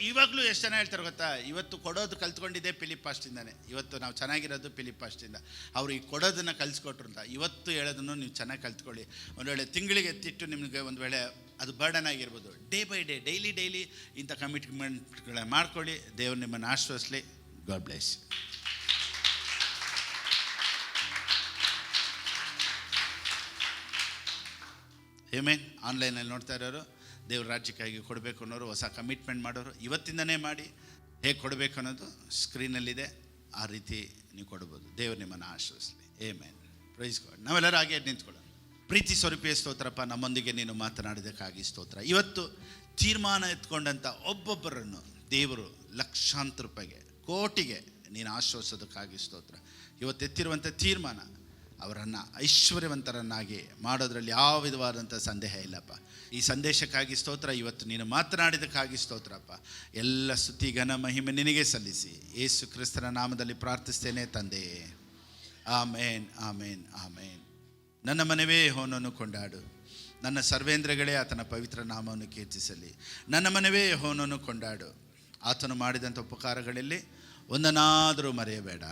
ಇವಾಗಲೂ ಎಷ್ಟು ಜನ ಹೇಳ್ತಾರೆ ಗೊತ್ತಾ, ಇವತ್ತು ಕೊಡೋದು ಕಲ್ತ್ಕೊಂಡಿದ್ದೆ ಫಿಲಿಪ್ ಪಾಸ್ಟಿಂದಾನೆ. ಇವತ್ತು ನಾವು ಚೆನ್ನಾಗಿರೋದು ಫಿಲಿಪ್ ಪಾಸ್ಟಿಂದ. ಅವರು ಈ ಕೊಡೋದನ್ನು ಕಲಿಸ್ಕೊಟ್ರು ಅಂತ ಇವತ್ತು ಹೇಳೋದನ್ನು ನೀವು ಚೆನ್ನಾಗಿ ಕಲ್ತ್ಕೊಳ್ಳಿ. ಒಂದು ವೇಳೆ ತಿಂಗಳಿಗೆ ಎತ್ತಿಟ್ಟು ನಿಮಗೆ ಒಂದು ವೇಳೆ ಅದು ಬರ್ಡನ್ ಆಗಿರ್ಬೋದು, ಡೇ ಬೈ ಡೇ ಡೈಲಿ ಇಂಥ ಕಮಿಟ್ಮೆಂಟ್ಗಳನ್ನ ಮಾಡ್ಕೊಳ್ಳಿ. ದೇವರು ನಿಮ್ಮನ್ನು ಆಶ್ವಸಿಸಲಿ. God bless. ಆಮೆನ್. ಆನ್ಲೈನಲ್ಲಿ ನೋಡ್ತಾ ಇರೋರು, ದೇವ್ರ ರಾಜ್ಯಕ್ಕಾಗಿ ಕೊಡಬೇಕು ಅನ್ನೋರು, ಹೊಸ ಕಮಿಟ್ಮೆಂಟ್ ಮಾಡೋರು ಇವತ್ತಿಂದನೇ ಮಾಡಿ. ಹೇಗೆ ಕೊಡಬೇಕು ಅನ್ನೋದು ಸ್ಕ್ರೀನಲ್ಲಿದೆ, ಆ ರೀತಿ ನೀವು ಕೊಡ್ಬೋದು. ದೇವರು ನಿಮ್ಮನ್ನು ಆಶ್ರಯಿಸಲಿ. ಆಮೆನ್. Praise God. ನಾವೆಲ್ಲರೂ ಹಾಗೆ ನಿಂತ್ಕೊಳ್ಳೋಣ. ಪ್ರೀತಿ ಸ್ವರೂಪಿಯ ಸ್ತೋತ್ರಪ್ಪ, ನಮ್ಮೊಂದಿಗೆ ನೀನು ಮಾತನಾಡಿದ್ದಕ್ಕಾಗಿ ಸ್ತೋತ್ರ. ಇವತ್ತು ತೀರ್ಮಾನ ಎತ್ಕೊಂಡಂಥ ಒಬ್ಬೊಬ್ಬರನ್ನು ದೇವರು ಲಕ್ಷಾಂತರ ರೂಪಾಯಿಗೆ, ಕೋಟಿಗೆ ನೀನು ಆಶ್ರಯಿಸೋದಕ್ಕಾಗಿ ಸ್ತೋತ್ರ. ಇವತ್ತು ಎತ್ತಿರುವಂಥ ತೀರ್ಮಾನ ಅವರನ್ನು ಐಶ್ವರ್ಯವಂತರನ್ನಾಗಿ ಮಾಡೋದ್ರಲ್ಲಿ ಯಾವ ವಿಧವಾದಂಥ ಸಂದೇಹ ಇಲ್ಲಪ್ಪ. ಈ ಸಂದೇಶಕ್ಕಾಗಿ ಸ್ತೋತ್ರ. ಇವತ್ತು ನೀನು ಮಾತನಾಡಿದಕ್ಕಾಗಿ ಸ್ತೋತ್ರಪ್ಪ. ಎಲ್ಲ ಸ್ತುತಿ ಘನ ಮಹಿಮೆ ನಿನಗೆ ಸಲ್ಲಿಸಿ ಯೇಸು ಕ್ರಿಸ್ತನ ನಾಮದಲ್ಲಿ ಪ್ರಾರ್ಥಿಸ್ತೇನೆ ತಂದೆಯೇ. ಆಮೇನ್, ಆಮೇನ್, ಆಮೇನ್. ನನ್ನ ಮನವೇ ಯೆಹೋವನನ್ನು ಕೊಂಡಾಡು, ನನ್ನ ಸರ್ವೇಂದ್ರಗಳೇ ಆತನ ಪವಿತ್ರ ನಾಮವನ್ನು ಕೀರ್ತಿಸಲಿ. ನನ್ನ ಮನವೇ ಯೆಹೋವನನ್ನು ಕೊಂಡಾಡು, ಆತನು ಮಾಡಿದಂಥ ಉಪಕಾರಗಳಲ್ಲಿ ಒಂದನ್ನಾದರೂ ಮರೆಯಬೇಡ.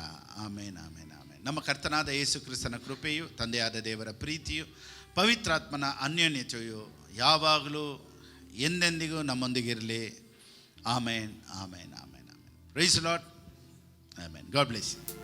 ಆಮೇನ್, ಆಮೇನ್, ಆಮೇನ್. ನಮ್ಮ ಕರ್ತನಾದ ಯೇಸು ಕ್ರಿಸ್ತನ ಕೃಪೆಯು, ತಂದೆಯಾದ ದೇವರ ಪ್ರೀತಿಯು, ಪವಿತ್ರಾತ್ಮನ ಅನ್ಯೋನ್ಯತೆಯು ಯಾವಾಗಲೂ ಎಂದೆಂದಿಗೂ ನಮ್ಮೊಂದಿಗಿರಲಿ. Amen, amen, amen, amen. Praise Lord. Amen. God bless you.